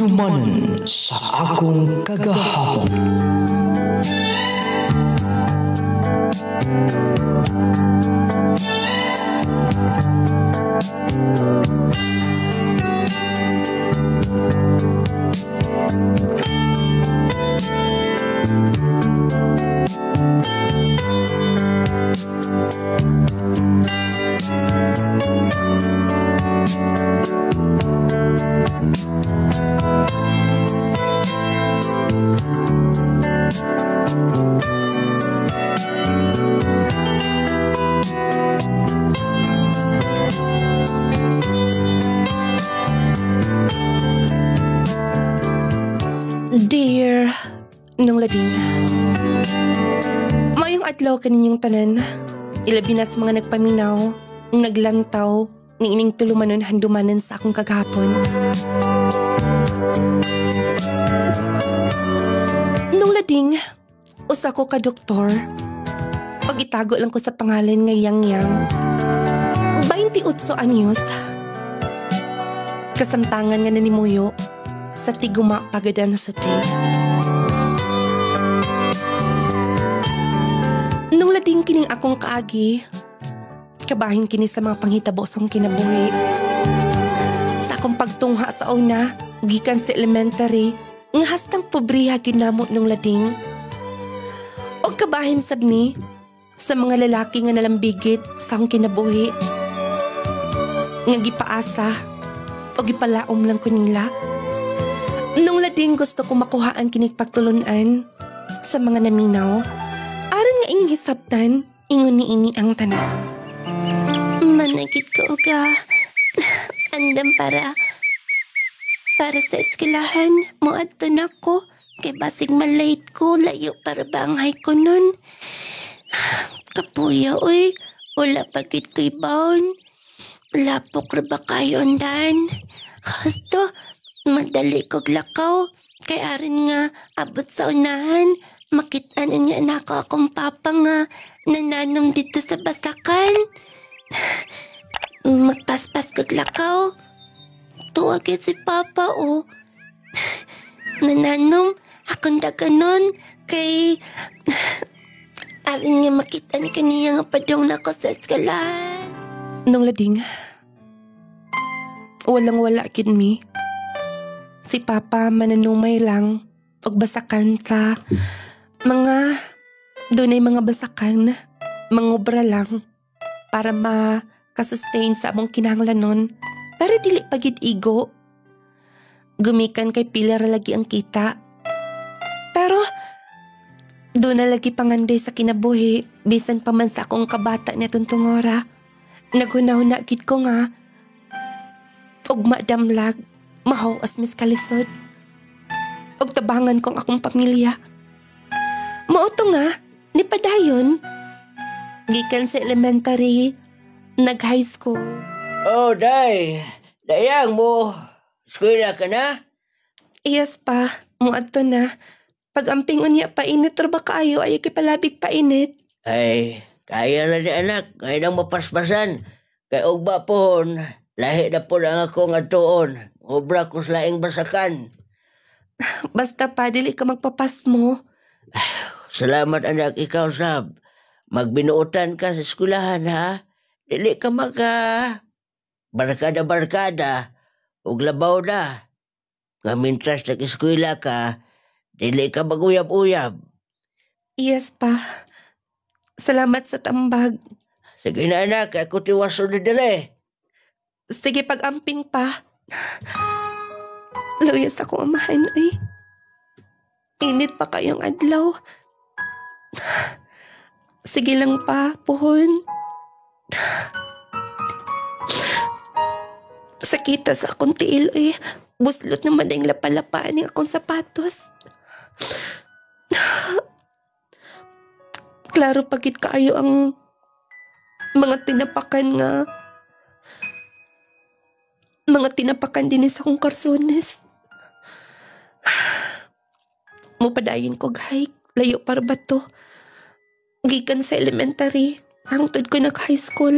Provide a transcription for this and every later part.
Handumanan sa akong kagahapon. Dear Nung Lading, mayong adlaw kaninyong tanan, ilabi na sa mga nagpaminaw, naglantaw, ni ining tulumanon handumanan sa akong kagahapon. Nung Lading, usa ko ka doktor, pag itago lang ko sa pangalan nga Yang Yang, 28 anyos, kasamtangan nga nanimuyo sa Tiguma, Pagadan City. Nung lading kining akong kaagi, kabahin kini sa mga panghitabo sa akong kinabuhi. Sa akong pagtungha sa una, gikan sa elementary, nga hastang pobriha ginamot nung lading. O kabahin sabni, sa mga lalaki nga nalambigit sa akong kinabuhi. Nga gipaasa, o gipalaom lang ko nila. Nung lading gusto ko makuhaan kinig pagtulunan sa mga naminaw, aron nga ining hisabtan, ingon ni ini ang tanan. Managit ko ka, andam para sa eskwelahan, muadto na ko, kay basig malate ko, layo para banghay ko nun. Kapuya oy, wala pagit kay baon, lapok ra ba kayo andan? Hasto, madali kog lakaw, kay arin nga abot sa unahan, makit-an niya na ako akong papa nga nananom dito sa basakan. Magpaspas kog lakaw, tuwagin si papa o. Nananom, akong daganon, kay arin nga makit-an kaniya nga padong na ko sa eskwelahan. Nung lading, walang-wala kin mi. Si Papa mananumay lang og basakan sa mga dunay mga basakan, mangobra lang para makasustain sa among kinahanglanon, pero dili pagid igo. Gumikan kay pila ra lagi ang kita. Pero doon na lagi panganday sa kinabuhi, bisan pa man sa akong kabata niya tuntungora. Naghuna-huna gid ko nga og madamlag, mahaw as miskalisod. Og tabangan kong akong pamilya. Mauto nga, ni padayon. Gikan sa elementary, nag-high school. Oh, day. Dayang mo. Eskwela ka na? Yes pa, muadto na. Pag amping unya painit ra ba kaayo, ay kipalabig painit. Ay, kaya na di anak. Kaya nang mapaspasan. Kay ugba pohon, lahi na po ang akong atuon. Obra ko sa laing basakan. Basta pa, dili ka magpapas mo. Salamat anak, ikaw sab. Magbinuutan ka sa eskwelahan ha. Dili ka barkada-barkada. Ug labaw na. Nga mintas nag-eskwela ka, dili ka maguyab-uyab. Yes pa. Salamat sa tambag. Sige na anak, ako tiwaso na dali. Sige pag-amping pa. Luyas ako amahan ay. Init pa kayong adlaw. Sige lang pa, puhon. Sakita sa akong tiil ay. Buslot naman ang lapalapaan ng akong sapatos. Klaro pagit kaayo ang mga tinapakan din sa akong karsones. Mupadayon ko hike, layo para ba to? Gikan sa elementary, hangtod ko nag-high school.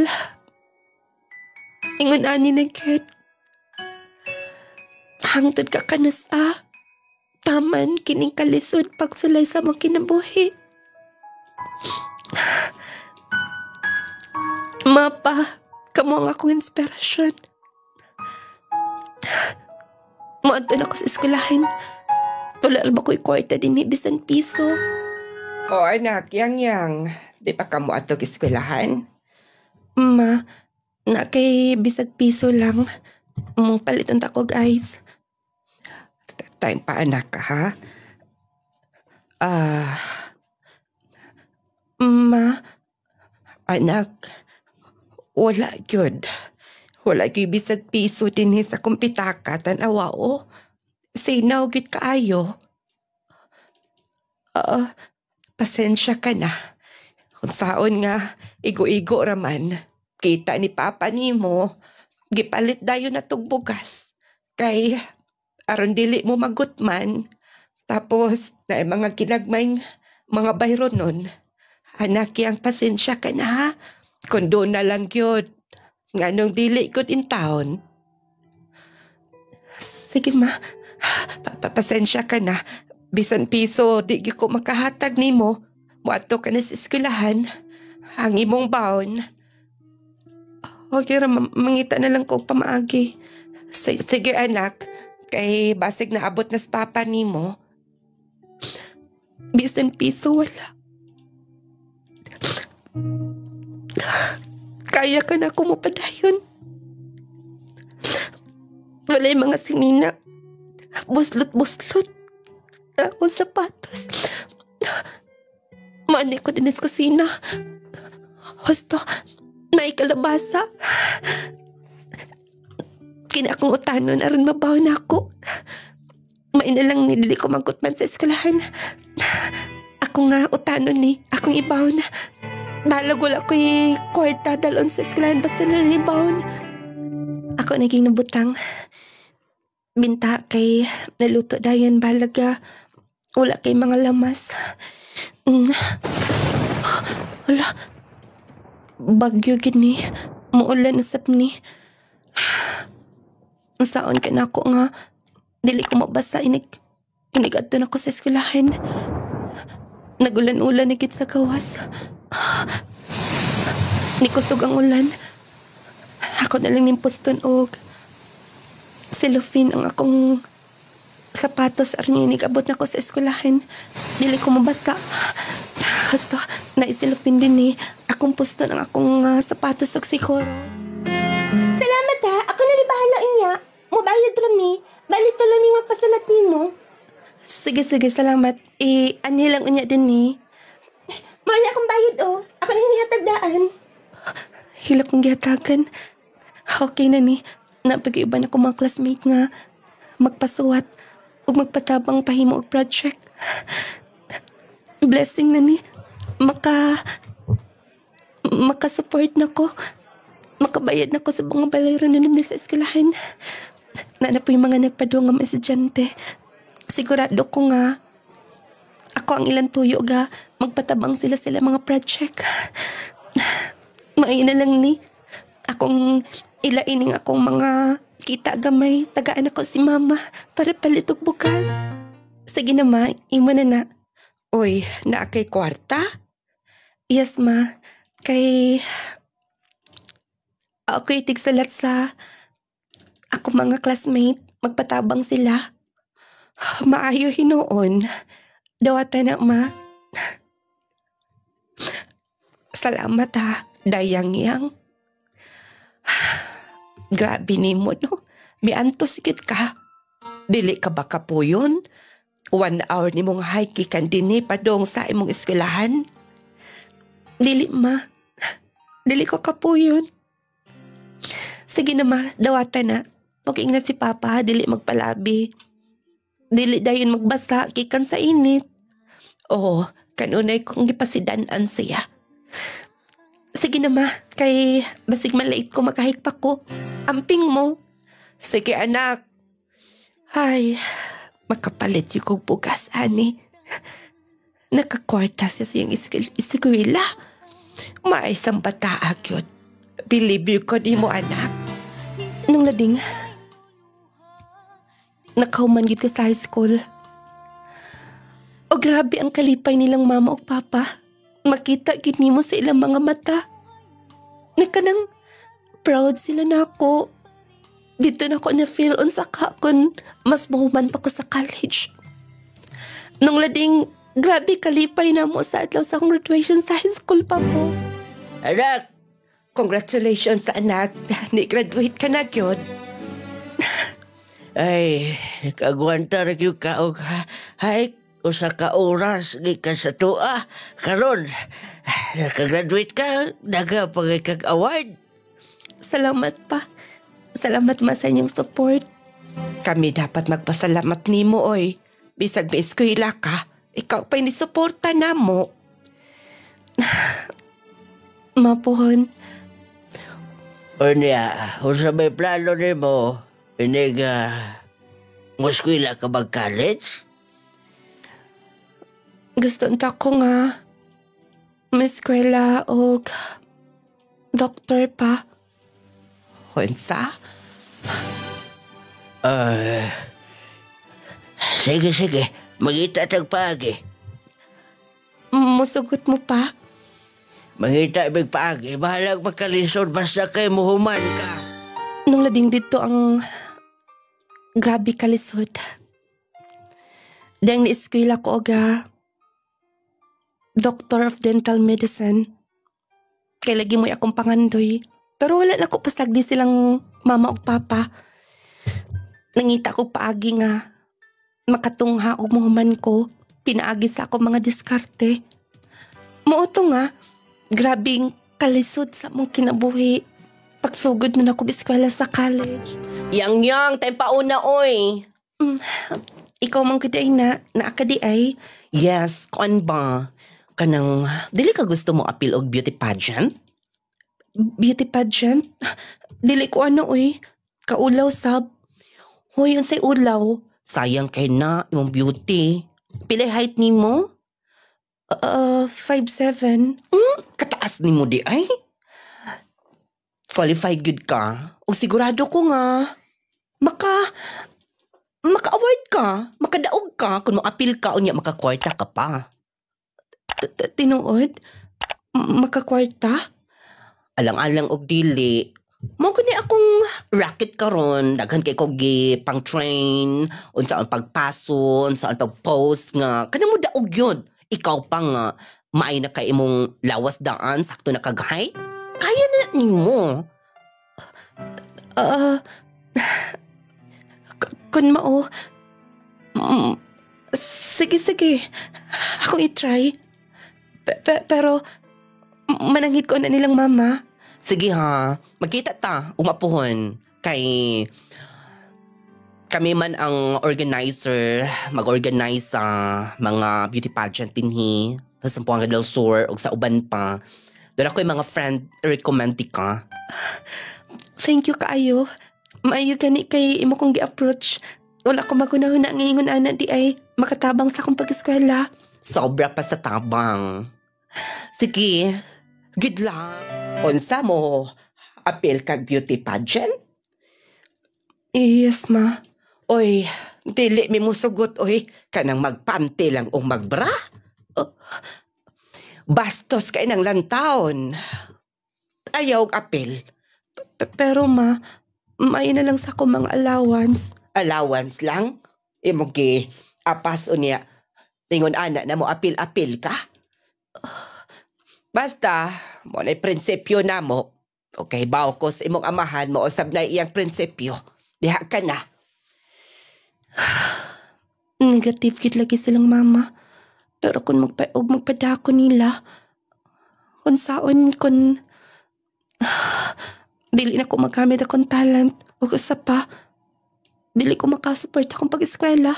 Ingon ani na ket. Hangtod ka kanas taman kining kalisod pagsulay sa mga kinabuhi. Mapa, kamo ang akong inspirasyon. Maadto na ko sa eskwelahan. Wala ba ko'y kwarta din ni bisan piso. O anak, yang. Di pa ka mo ato eskwelahan? Ma, na kay bisag piso lang. Mong palitan ta ko guys. Time pa anak ka ha? Ma, anak, wala gyud. Wala gyud bisag piso din sa kumpitaka tanawa o. Sinaw gyud kaayo. Pasensya ka na. Kung saon nga, igo-igo raman. Kita ni Papa nimo, gipalit dayon na tog bugas. Kay, aron dili mo magutman. Tapos, na mga kinagmay mga bayro nun. Anak, yang pasensya ka na ha. Kung doon na lang yun. Nganong dili ko in town. Sige ma, pasensya ka na. Bisan piso, di ko makahatag nimo. Muato ka na sa eskwelahan. Ang imong baon. Okay ra, mangita na lang ko pamaagi. Sige anak, kay basig na abot na sa papa nimo. Bisan piso wala. Kaya ka na kumupadayon. Walay mga sinina. Buslot-buslot. Akong sapatos. Maanay ko din sa kusina. Husto, naikalabasa. Kina akong utanon, aron mabaw na ako. Maina lang nilili ko magkutman sa eskwelahan. Ako nga utanon ni, akong ibaw na. Balag wala ko'y kwarta dalon sa eskwelahan basta nalibawon. Ako naging nabutang. Binta kay naluto dayon balaga. Wala kay mga lamas. Wala. Bagyo gini. Muulan usap ni. Saon ka na ako nga. Dili ko mabasa. Inigadto na ko sa eskwelahan. Nagulan-ulan na sa gawas. Nikusog ang ulan. Ako na lang nimpuston og cellophane ang akong sapatos aron inigabot na ko sa eskwelahan. Dili ko mabasa. Basta naisilupin din akong puston ang akong sapatos og siguro. Salamat ha. Ako na li bahala inya. Mobayad rami. Balit to lang magpasalat nimo. Sige, salamat. Anyi lang unya din ni. Manya akong bayad Ako nang nihatagdaan. Hila kong gihatagan. Okay na ni. Napag-iban ako mga classmate nga magpasuwat o magpatabang pahimo og project. Blessing na ni. Makasupport na ko. Makabayad na ko sa mga balayran na nila sa eskwelahan. Na po yung mga nagpadung nga estudyante. Sigurado ko nga ako ang ilang tuyo ga magpatabang sila mga project. Maayon na lang ni. Akong ilaining akong mga kita gamay. Tagaan ako si mama para palitog bukas. Sige na ma, imo na. Oy, naa kay kwarta? Yes ma, kay ako'y tigsalat sa ako mga classmate. Magpatabang sila. Maayo hinoon. Dawata na ma. Salamat ha, dayang-yang. Grabe ni mo no. May antos sikit ka. Dili ka ba kapuyon? 1 hour ni mong hike kan din padong sa imong eskwelahan. Dili ma. Dili ko kapuyon. Sige na ma, dawata na. Okay ingat si Papa, dili magpalabi. Dili dayon magbasa, kikan sa init. Oo, kanunay kong gipasidanan siya. Sige na ma, kay basig malait ko makahik pa ko. Amping mo. Sige anak. Ay, makapalit yung kong bugas, ani. Nakakwarta siya siyang eskwela. Maisang bata agyot. Believe ko di mo anak. Nung lading, Nakahuman gid ko sa high school. O grabe ang kalipay nilang mama o papa. Makita gid nimo sa ilang mga mata. Nagkanang proud sila na ako. Dito na ko na-feel unsa ka kun mas mahuman pa ko sa college. Nung lading, grabe kalipay na mo sa adlaw sa graduation sa high school pa mo. Anak, Congratulations sa anak. Ni-graduate ka na, gyud. ay, kagwanta rin yung kaog hike o sa ka-oras ni ka sa tuwa. Karon, nakagraduate ka, naga pagay kag-award. Salamat pa. Salamat ma sa inyong support. Kami dapat magpasalamat nimo, oy. Bisag may eskwela ka, ikaw pa'y nisuporta na mo. Mapuhon. O niya, kung sa may plano ni mo, inig, muskwila ka mag-college? Gusto nta ko nga may eskwela o doktor pa. Hunsa? Sige, magita tagpagi. Musugot mo pa? Mangita ibig paagi, bahalag magkalisod basta kay muhuman ka. Nung lading dito ang grabe kalisod. Dahil ni-eskwela ko oga Doctor of Dental Medicine. Kaya lagi mo'y akong pangandoy. Pero wala na ko pasagdi silang mama o papa. Nangita ko paagi nga makatungha og muhuman ko. Pinaagi sa ako mga diskarte. Muuto nga, grabing kalisod sa mong kinabuhi. Pagsugod mo na ko eskwela sa college. Yang, tayo pauna, oy. Ikaw mang kuday na ka di ay. Yes, kuan ba? Kanang, dili ka gusto mo appeal og beauty pageant? Beauty pageant? Dili ko ano oy. Kaulaw sab. Hoy, unsay ulaw? Sayang kay na, yung beauty. Pila height ni mo? 5'7". Kataas ni mo di ay? Qualified good ka? O sigurado ko nga. Maka-award ka. Makadaog ka. Kung ma-appeal ka, unya makakwarta ka pa. Tinuod? Makakwarta? Alang-alang og dili. Mo gani akong racket karon, daghan kay ko gi pang train, unsa ang pagpaso, unsa ang pag-post nga kanang mo daog yun. Ikaw pa nga maay na kay imong lawas daan sakto na kag-height. Kaya na nimo. Kun mao. Sige. Akong i-try. Pero mananghid ko na nilang mama. Sige ha, magkita ta, umapuhon. Kay kami man ang organizer, mag-organize sa mga beauty pageant dinhi sa Zamboanga del Sur o sa uban pa. Doon ako yung mga friend recommend ka. Thank you kaayo. Maayo gani kay imo kong gi-approach. Wala ko magunahon na ngayon ana di ay makatabang sa akong pag-eskwela. Sobra pa sa tabang. Sige, good luck. Unsa mo, appeal kag beauty pageant? Yes, ma. Oy, dili mi musugot, oy. Kanang magpanty lang o magbra? Bastos kay nang lantaon. Ayaw appeal. Pero ma, maayo na lang sa akong mga allowance. Allowance lang? Imo gi apas unya. Tingon ana na mo appeal ka? Basta, mo na'y prinsipyo na mo. Okay, baw ko sa imong amahan mo usab na iyang prinsipyo. Diha ka na. Negative kit lagi silang mama. Pero kung magpadako nila, kung saon, dili na ko magamit akong talent. O usa pa, dili ko makasupport akong pag-eskwela.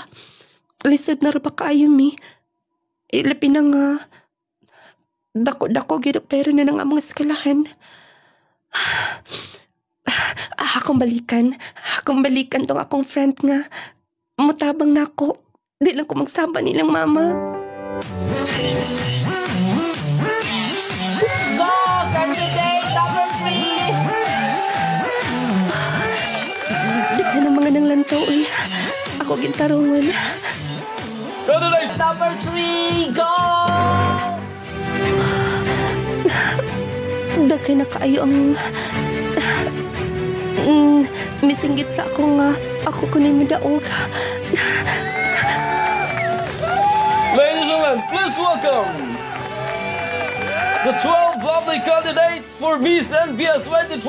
Lisod na ba kaayo mi? Ilapi na nga. Dako gid pero na ng among eskwelahan. Akong balikan tong akong friend nga. Mutabang na ako. Di lang ko magsaba nilang mama. Go! Candidate number 3! Di ka ng mga nang to, uy. Ako gintarungan. Candidate number 3, go! Dagay na kaayo ang... misinggit sa ako nga. Ako kunin mo daog. Ladies and gentlemen, please welcome the 12 lovely candidates for Miss NBS 2025!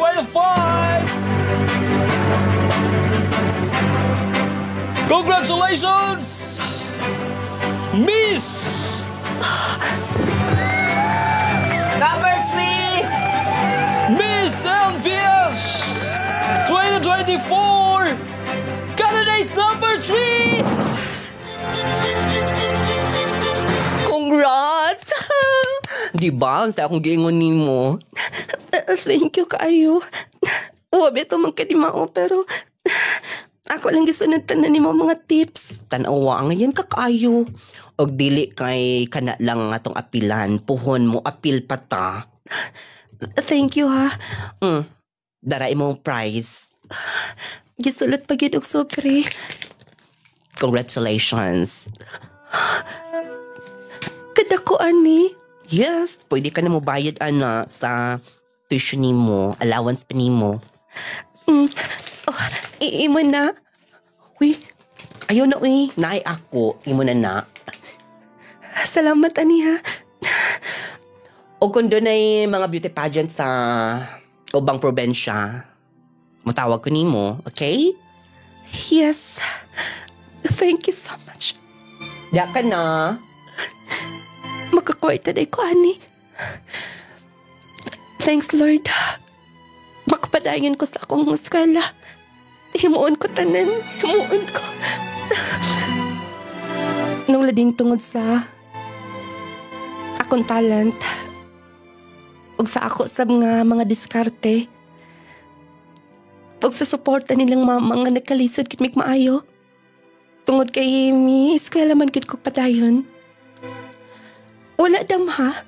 Congratulations, Miss Number 3! Miss NBS 2024, candidate number 3! Congrats! Di ba? Ang saya akong giingon ni mo. Thank you kaayo. Wabi ito man kadimao pero ako lang gisunod tanan ni mo mga tips. Tanawa, ngayon kakayo. Og dili kay kana lang atong apilan. Puhon mo, apil pa ta. Thank you ha. Daray mong prize. Gisulot pa gyud og sobre. Congratulations. Kadako ani. Yes, pwede ka na mo bayad ana sa tuition ni mo, allowance pa ni mo. Imo na. Uy, ayaw na uy. Naay ako, imo na. Salamat ani ha. O kung doon ay mga beauty pageant sa ubang probensya, matawag ko ni mo, okay? Yes. Thank you so much. Diya ka na. Magkakwarta day ko ani. Thanks Lord. Makapadayon ko sa akong eskwela. Himuon ko tanan. Himuon ko. Nung lading tungod sa akong talent ug sa ako sa mga diskarte ug sa suporta nilang mga nagkalisod kit mig maayo tungod kay mi eskwela man gid ko padayon. Wala damha.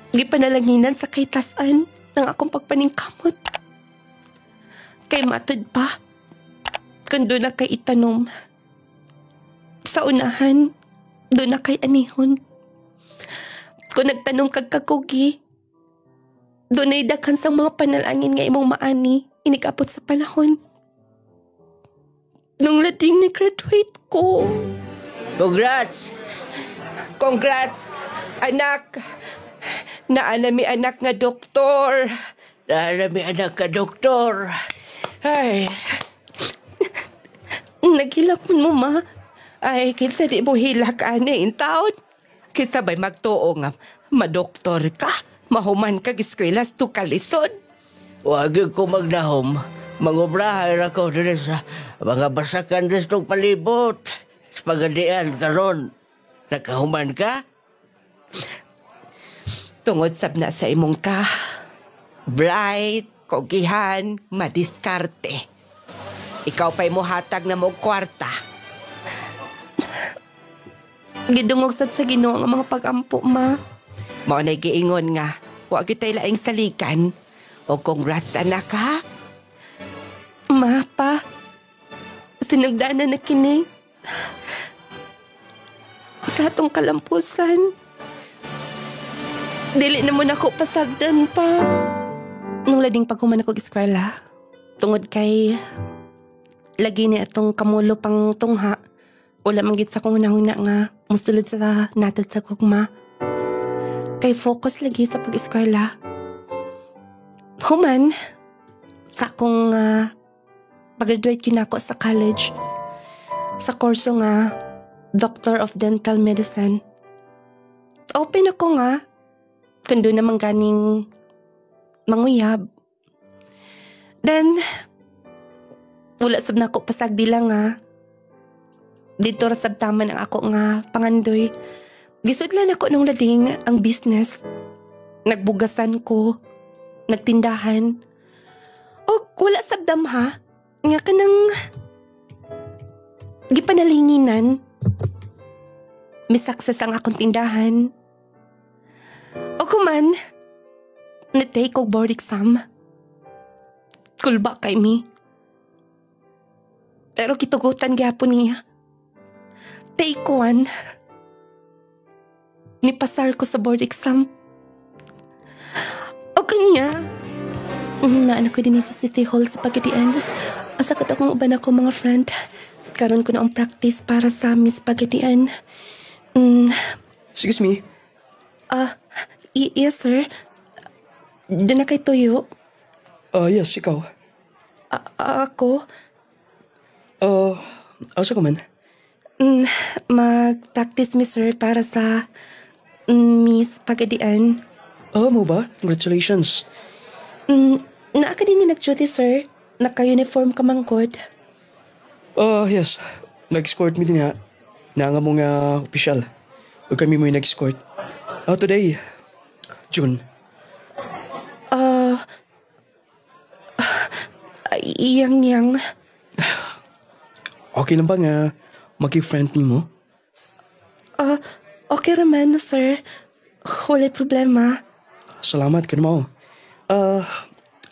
Gipanalanginan sa kaytasan ng akong pagpaningkamot. Kay matod pa. Kung doon na kay itanom. Sa unahan, doon na kay anihon. Kung nagtanong kag kakugi, doon ay daghan sang mga panalangin nga imong maani, inikapot sa panahon. Nung lading ni-graduate ko. Congrats! Congrats, anak. Naanami anak nga doktor. Naanami anak ka, doktor. Ay, Naghilak mo ma. Ay, kinsa di mo hilak ani in taon. Kinsa ba'y magtuo nga madoktor ka. Mahuman ka giskwela to kalisod. wag ko magnahom. Mangubrahay ra ko din sa mga basakan distong palibot. Sa pagadian karon. Nakahuman ka? Tungod sab na sa imong ka. Bright, kogihan, madiskarte. Ikaw pa'y mo hatag na mo kwarta. Gidungog sad sa Ginoo ang mga pag-ampo, ma. Mao na'y giingon nga, wa gyud tay laing salikan. O congrats anak ha. Ma, pa. Sinugdanan na kini. Sa atong kalampusan. Dili na mo na ako pasagdan pa. Nung lading paghuman ako eskwela, tungod kay lagi ni atong kamulo pang tungha. Wala manggit sa kong hunahuna nga musulod sa natad sa gugma. Kay focus lagi sa pag-eskwela. Human, sa akong pag-graduate yun ako sa college. Sa kurso nga, Doctor of Dental Medicine. Open ako nga. Kundo namang ganing manguyab. Then, wala sab na ako pasagdi lang nga. Dito ra sab taman ang ako nga pangandoy. Gisudlan ako nung lading ang business. Nagbugasan ko. Nagtindahan. O wala sab damha. Nga kanang gipanalinginan. Misakses ang akong tindahan. O kuman, na-take og board exam. Kulba kay mi. Pero kitugutan gyapon niya. Take 1. Nipasar ko sa board exam. O kanya, naan ko din sa City Hall sa Pagadian. Asa kat akong uban ako mga friend. Karon ko na ang practice para sa Miss Pagadian. Excuse me. Yes sir. Doon na kay Tuyo. Yes, ikaw. Ako, Asa ka man? mag-practice mi sir para sa Miss Pagadian. Mo ba? Congratulations. Naa ka din ni nag-duty sir. Naka-uniform ka mangkod. Yes. Nag-escort mi din ha. Nga mo nga opisyal. Huwag kami mo yung nag-escort. Today, June. Yang. Okay lang ba nga maki-friend ni mo? Okay raman sir. Wala problema. Salamat ka naman.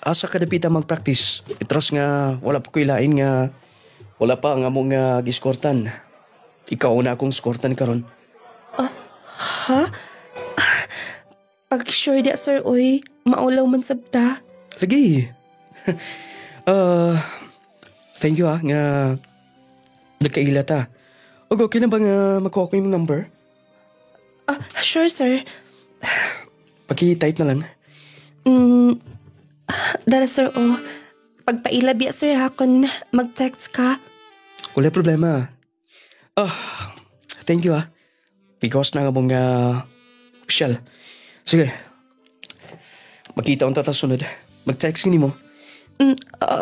Asa ka dapita mag-practice. Itras nga wala pa ko ilain nga wala pa nga mo nga giskortan. Ikaw na akong skortan karon. Ha? Pag sure dia sir, oy, maulaw man sabta. Lagi. Thank you nga nagkaila ta. Okay na ba nga makuha ko yung number? Sure sir. Paki-type na lang. Dara sir, pagpaila biya sir ha kung mag-text ka. Wala problema. Thank you Because na nga mong official. Sige. Makita ang tatasunod. Mag-text ni mo.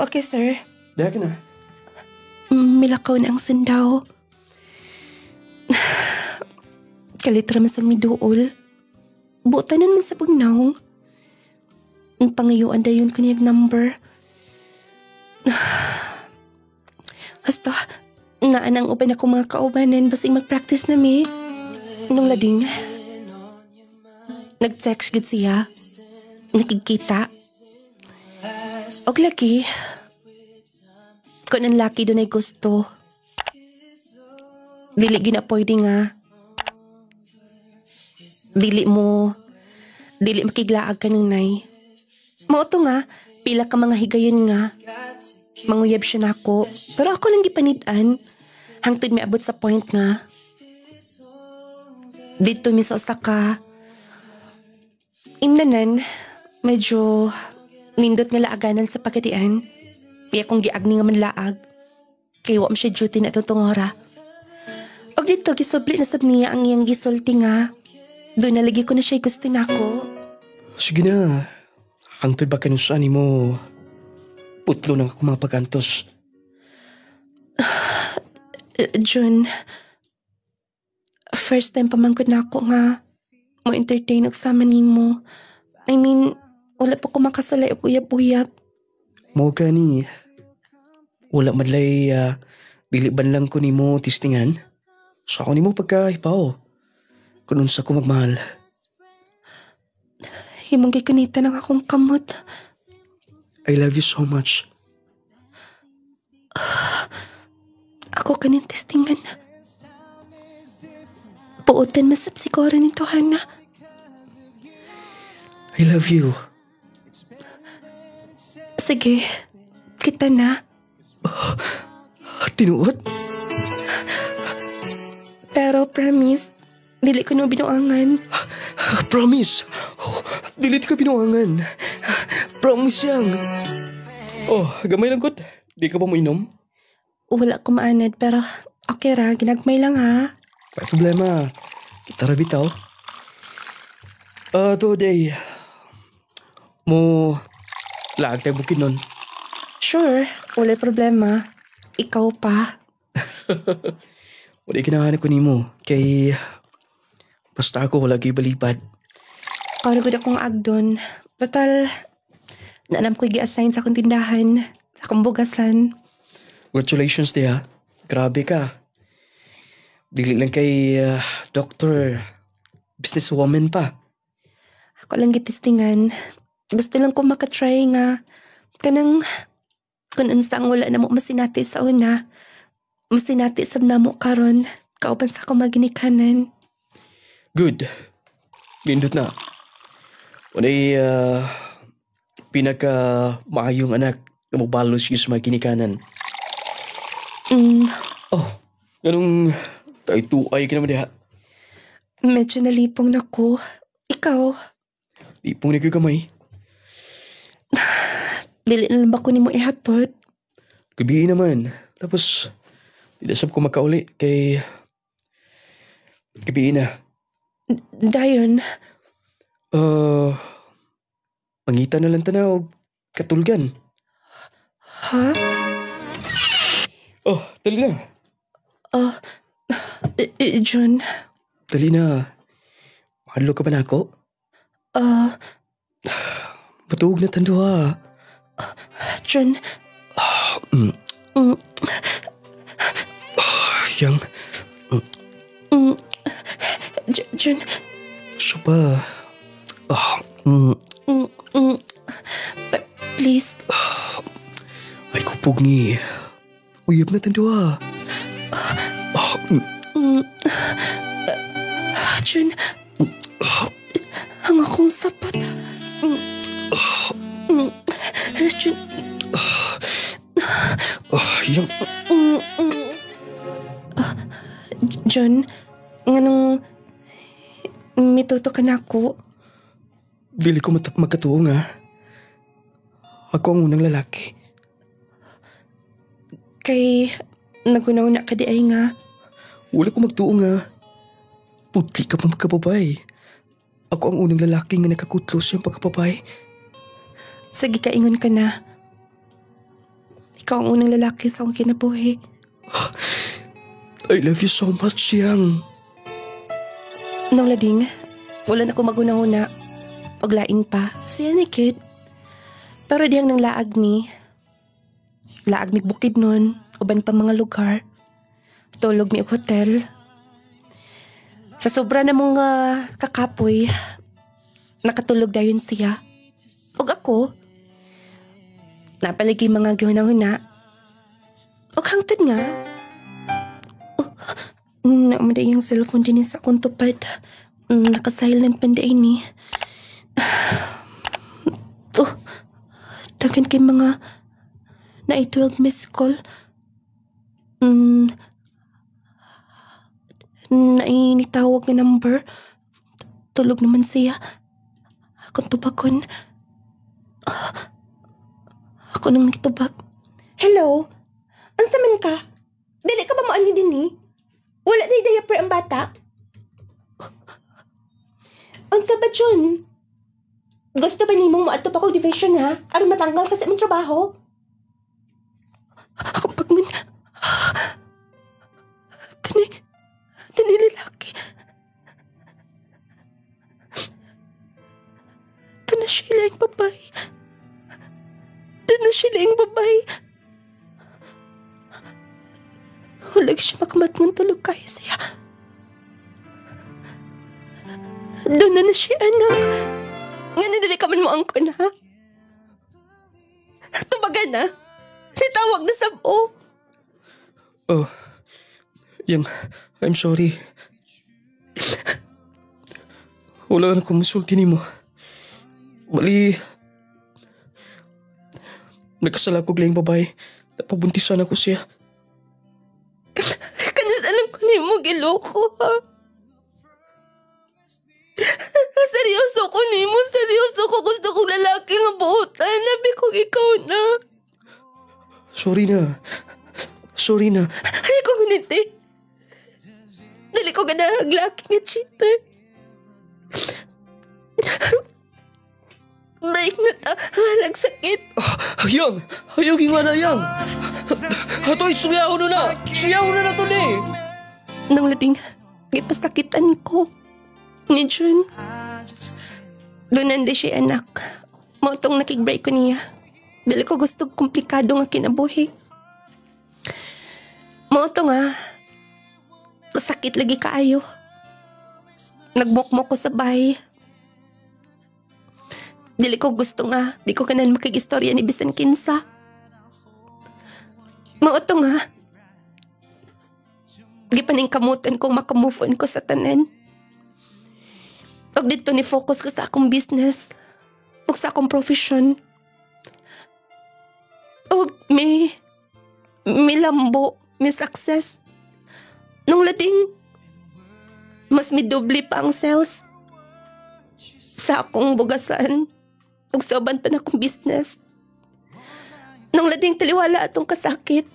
Okay sir. Daya ka na. Milakaw na ang sindaw. Kalitra man sa miduol. Buotanan man sa pagnaw. Ang pangayuan dayon kaniyag number. Hasta, naan ang uban ako mga kaubanan basing mag-practice na mi. Nung lading, nag-text gud siya. Nakikita. Og laki, kung ang laki doon ay gusto, dili gina pwede nga. Dili makiglaag ka ng nay. Mauto nga, pila ka mga higayon nga. Manguyab siya na ako, pero ako lang gipanid-an. Hangtod may abot sa point nga. Dito mi sa ka. Imnanan, medyo nindot nga laaganan sa Pagadian. Kaya kung giagni nga man laag, kaya wam siya duty na tutungora. Og dito, gisubli na sab niya ang iyang gisulti nga. Doon nalagi ko na siya gusto na ako. Sige na. Hangtod ba kanusan ni mo? Putlo ng ako mga pagkantos. Jun, first time pamangkod na ako nga mo entertain og sama nimo. I mean, wala pa ko makasalay og uyab-uyab. Mo gani. Wala madlay dili ban lang ko nimo tistingan. So ako nimo pagkahipaw. Kung unsa ko magmahal. Himong gikunita ng akong kamot. I love you so much. Ako kanin testingan. Puotan masap siguro nito, Hana. I love you. Sige, kita na. Tinuot? Pero promise, dili ko na binuangan. Promise. Dili ka binuangan. Promise yang. Gamay lang kot. Di ka ba mo inom? Wala ko maanad, pero okay ra, ginagmay lang ha. May problema. Tara bitaw. Today, mo laag tayo bukid nun. Sure, wala problema. Ikaw pa. Wala kinahanap ko nimo. Kay basta ako wala kay balipad. Karagod akong agdon. Total, naanam ko'y gi-assign sa akong tindahan, sa akong bugasan. Congratulations, Tia. Grabe ka. Dili lang kay doctor. Businesswoman pa. Ako lang gitistingan. Gusto lang ko makatry nga kanang Kung unsa ang wala na mo masinati sa una, masinati sab na mo karon, kauban sa kumaginikanan. Good. Nindot na. Unay, pinaka maayong anak na magbalos siya sa mga ginikanan. Oh, ganong tayo tuay ka naman diha. Medyo nalipong na ko. Ikaw, Ipong na kayo kamay. dili na lang ba ko ni mo ihatod? Gabi naman. Tapos, dilasap ko makauli kay... Gabi na. Dayon, Mangita na lang tanaw. Katulgan. ha? Oh, tali na. John, Tali na. Mahalo ka ba na ako? Matuog na tando ha. John, Yang, John, suba. please, Ay kupog ni. Uyab na tando ha. John, ang akong sapat. John, Yang, John, nganong mituto ka na ako. dili ko magkatuo nga. Ako ang unang lalaki. Kay nagunaw na ka di ay nga. Wala ko magtuo nga. Putli ka pa magkababay. Ako ang unang lalaki nga nakakutlo siyang pagkababay. Sige kaingon ka na. Ikaw ang unang lalaki sa akong kinabuhi. I love you so much, Yang. Nung lading, wala na ko maguna-una. Og lain pa, siya ni kid. Pero diyang nang laag mi. Laag mi bukid nun, uban pa mga lugar. Tulog mi og hotel. Sa sobra na mong kakapoy, nakatulog dayon siya. Og ako, napalagi mga gihuna-huna. Og hangtod nga. Naamada yung cellphone din sa akong tupad. Naka-silent panday ni. Dagan kay mga na 12 missed call. Nainitawag na number. Tulog naman siya. Akong tubagon. Ako nang nagtubag. Hello? Ansa man ka? Dili ka ba mo ani din ni? Wala na diaper ang bata? Ansa ba John? Gusto ba nimong maadto pa kong division ha? Aron matanggal kasi ang trabaho? Ako pagman... Tani lalaki. Tana sila yung babae. Tana sila yung babae. Hulag siya makamat ng tulog kaya siya. Doon na siya, anak. Nga nadali ka man mo ang kun, ha? Tubagan na. Sitawag na sa o. Oh, Yang, I'm sorry. Wala na kumusulti ni mo. Bali, nagkasala ko glayang babae. Napabuntisan ako siya. Kanas alam ko na mo giloko, ha? Seryoso ko ni mo. Seryoso ko. Gusto kong lalaki nga buutan. Nabi kong ikaw na. Sorry na. Sorry na. Ay ko guniti. Dali ko gana laki nga cheater. Baik na ta. Halag sakit. Yang! Ayaw nga na, Yang! Hatoy, suyaw na! Suyaw na to ni! Nang lading, ipasakitan ko. Ni Jun. Doon nanda siya anak. Mautong nakig-break ko niya. Dali ko gusto komplikado nga kinabuhi. Mauto nga. Sakit lagi kaayo. Nagbukmok ko sa bahay. Dili ko gusto nga. Di ko kanan makig-istorya ni bisan kinsa. Mao to nga. Gipaningkamutan kong makamove on ko sa tanan. Og dito ni focus ko sa akong business. Og sa akong profession. Og may lambo, may success. Nung lading, mas may doble pa ang sales sa akong bugasan ug sa uban pa na akong business. Nung lading taliwala atong kasakit,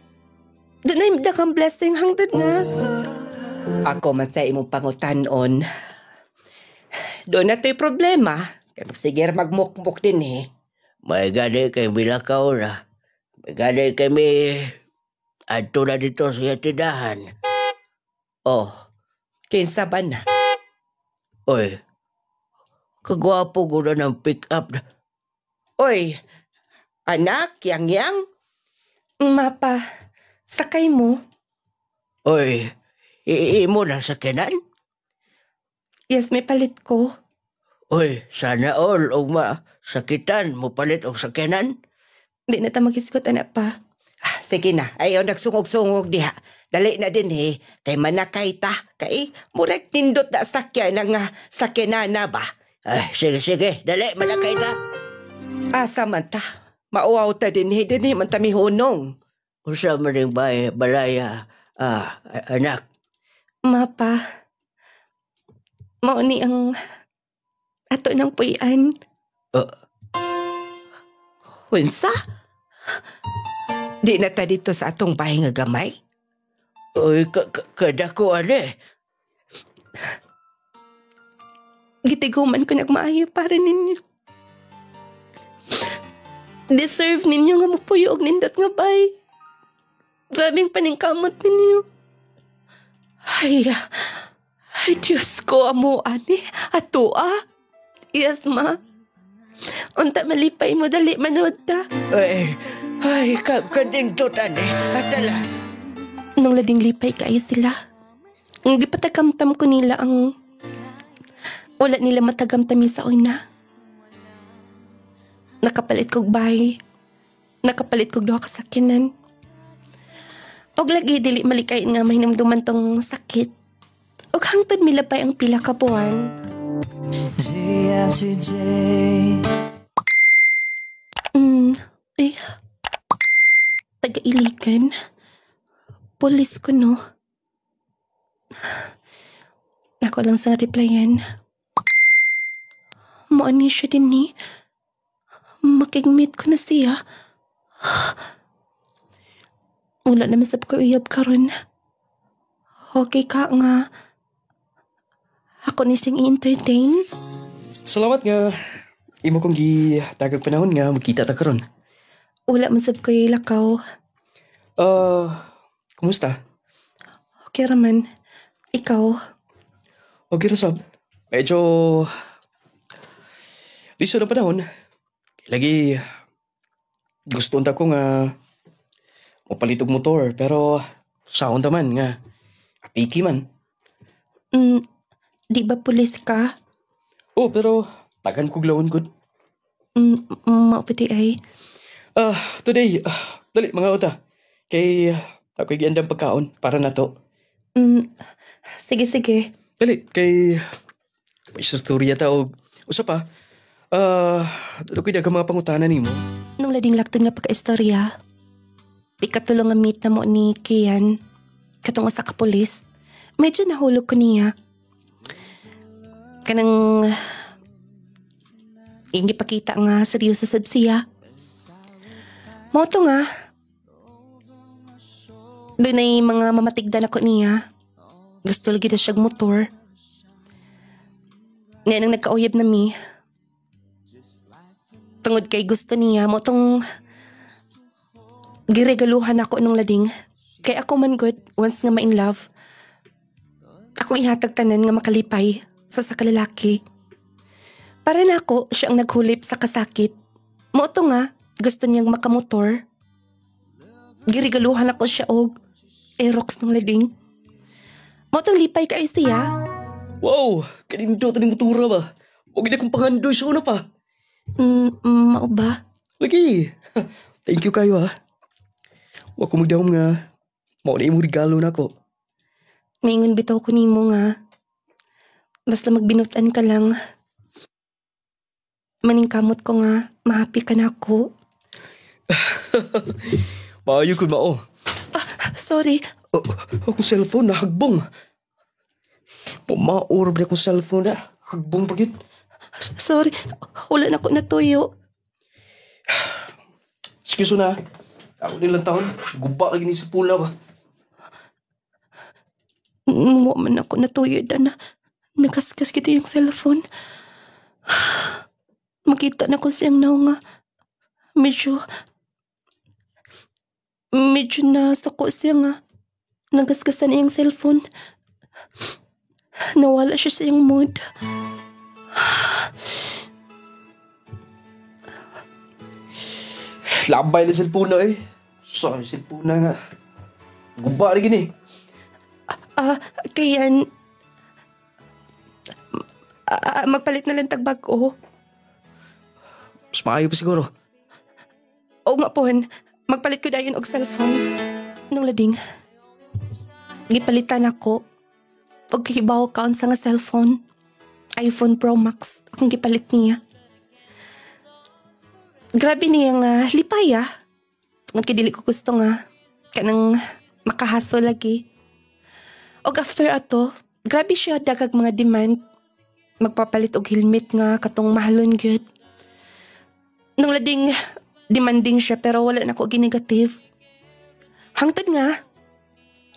doon ay dakang blessing hangtod nga. Ako man sa imong pangutanon, doon na to'y problema. Kaya magsigir magmukmuk din eh. May gani kay Milakaw na. May gani kami adto na dito sa tindahan. Oh, kinsa ba na? Oy, kagwapo ko na ng pick up na. Oy, anak, yang. Mapa, sakay mo. Oy, imo na sa kenan? Yes, may palit ko. Oy, sana all og sakitan mo palit og sakyanan. Di na ta magisgot, anak pa. Sige na, ayaw nagsungog-sungog diha. Dali na din eh. Kay manakay ta. Kay murag tindot na sakyan nga sakyanan na ba? Ay, sige, dali, manakay ta. Asa man ta. Mauaw ta din eh. Din man ta mihunong. Usa man ring balaya, anak. Mapa, mauni ang ato ng puyan. Hunsa? Di na ta dito sa atong bahay nga gamay? Oy, kadako ane. Gitiguman ko nagmaayo para ninyo. Deserve ninyo nga mupuyog nindot nga bay. Grabing paningkamot ninyo. Ay, Diyos ko, amo, ani. Ato, Yes, ma. Unta malipay mo, dali manood ta. Ay, kadindot ane. Atala. Nung lading lipay kayo sila. Hindi patagamtam ko nila ang... Wala nila matagamtami sa una. Nakapalit kog bahay. Nakapalit kog duha ka sakyanan. Og lagi dili malikayin nga mahinumduman tong sakit. Og hangtod milapay ang pila ka buwan. Day after day. Taga-iligan. Polis ko, no? Ako lang sa replyan. Maani siya din ni. Makigmeet ko na siya. Wala naman sab ko uyab karon. Okay ka nga. Ako ni siyang i-entertain. Salamat nga. Imo kong gitagag panahon nga magkita ta karon. Wala man sab ko ilakaw. Kumusta? Okay raman. Ikaw? Okay ra sab. Medyo liso na panahon. Lagi gusto unta ko nga mapalitog motor pero sound man nga apiki man. Di ba pulis ka? Oh, pero tagan kog lawon gud. Maupiti ay. Today, dali mga uta. Kay ako'y giandang pagkaon para na to. Sige. Dali, kay may istorya ta og usa pa. Dalo ko'y dagang mga pangutanan nimo. Nung lading lakton nga pagka-istorya, ikatulong nga meet na mo ni Kian, katong usa ka pulis. Medyo nahulog ko niya. Kanang hindi pakita nga seryoso sad siya. Moto nga. Doon ay mga mamatigdan ako niya. Gusto lagi na siyang motor. Ngayon nang nagkauyab na mi. Tungod kay gusto niya, motong giregaluhan ako nung lading. Kay ako man good, once nga ma-in love, akong ihatag tanan nga makalipay sa kalalaki. Para na ako siyang naghulip sa kasakit. Moto nga, gusto niyang makamotor. Giregaluhan ako siya og Aerox ng lading. Motong lipay ka siya. Wow, kanindot ni motora ba? Huwag na kong pangandoy sa una pa. Mao ba? Lagi. Thank you kayo ha. Wa ko magdahom nga mao na imong regalo nako. Maingon bitaw ko nimo nga. Basta magbinutan ka lang. Maningkamot ko nga, mahappy ka na ako. Maayo ko mao. Sorry, Akong cellphone na hagbong. Pumaor ba akong cellphone na hagbong pa gyud. sorry. Wala na ko natuyo. Excuse na. Ako nilang taon. Guba lagi ni sa pula ba. Wa man ako natuyo na. Nagasgas kita yung cellphone. Makita na ko siyang naw nga. Medyo nasako siya nga. Nagasgasan niya yung cellphone. Nawala siya sa iyong mood. Lambay na cellphone na eh. Sorry, cellphone na nga. Guba lagi ni. Kaya magpalit na lang tagbago. Mas maayo pa siguro. Oo nga po, magpalit ko dayon og cellphone. Nung lading, gipalitan ako. Og kahibaw ka unsa nga cellphone. iPhone Pro Max akong gipalit niya. Grabe niya nga lipaya. Ngun kay dili ko gusto nga kanang makahaso lagi. Og after ato, grabe siya dagag mga demand. Magpapalit og helmet nga katong mahalon gyud. Nung lading demanding siya pero wala na ko ginegative. Hangtod nga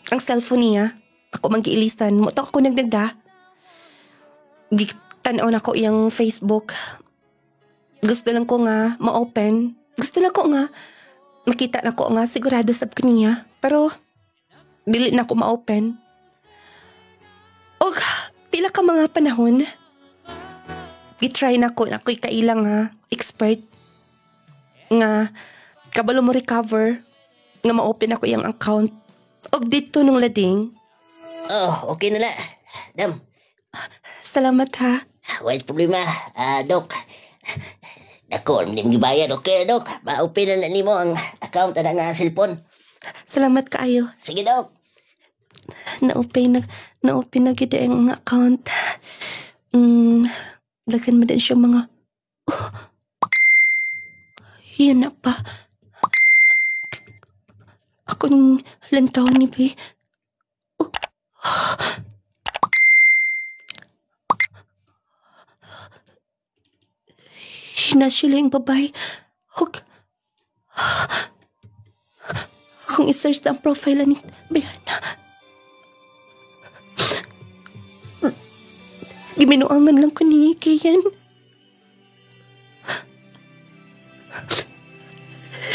ang cellphone niya, ako man giilisan, mo to ako nagdagda. Tan-aw na ko iyang Facebook. Gusto lang ko nga ma-open. Gusto lang ko nga makita na ko nga sigurado sab ko niya. Pero dili na ko ma-open. Og pila ka mga panahon, i-try na ko na ko'y kailang nga expert nga kabalo mo recover nga ma-open ako iyang account. Og dito nung lading. Oh, okay na la. Dam, Salamat ha. wala problema. Dok. Dako, hindi mo gibayad. Okay, Dok. Ma-open na nimo ang account na nga cellphone. Salamat kaayo. Sige, Dok. Na-open na gid ang account. Dagan mo din siya mga yun na pa. Ako nung lantaw ni Bay. Hina sila yung babae. Huwag. Kung isearch na ang profile ni Bayana. Giminuangan lang ko ni Kian.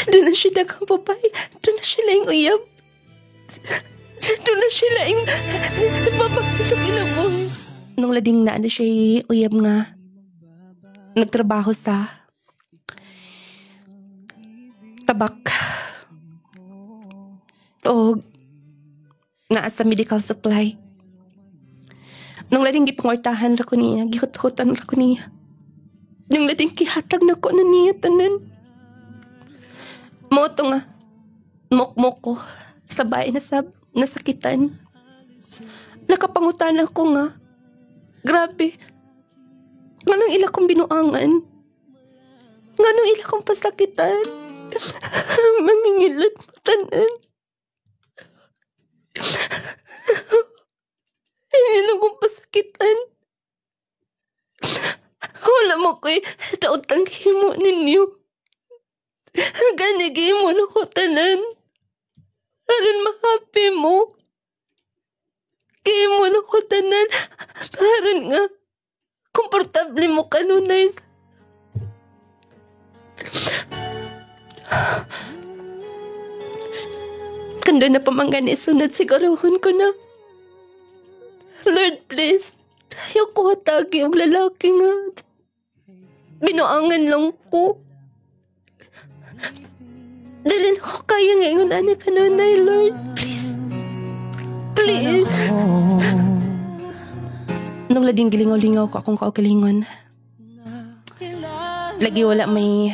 Doon na siya dagang babae. Doon na siya lang uyab. Doon na siya lang babae sa kinabong. Nung lading na siya uyab nga. Nagtrabaho sa tabak. O naa sa medical supply. Nung lading gipangwartahan ra ko niya, gihut-hutan ra ko niya. Nung lading kihatag na ko na niya tanan. Moto nga, mok-mok ko, sabay na nasakitan. Nakapangutan ko nga, grabe. Nganong ila kong binuangan? Nganong ila kong pasakitan? Mangingilat mo tanan. Hindi kong pasakitan. Wala mo ko'y tautang himo ninyo. Ganigay mo na ko tanan. Aron mahappy mo. Kaya mo na ko tanan. Aron nga. Komportable mo kanunay. Kanda na pamanggan isunod siguruhon ko na. Lord, please. Ayaw ko hatagi ang lalaki nga. Binuangan lang ko. Dalhin ko kaya ngayon, anak kanunay, Lord. Please. Please. Nung lading gilingaw-lingaw ko akong kaugalingon. Lagi wala may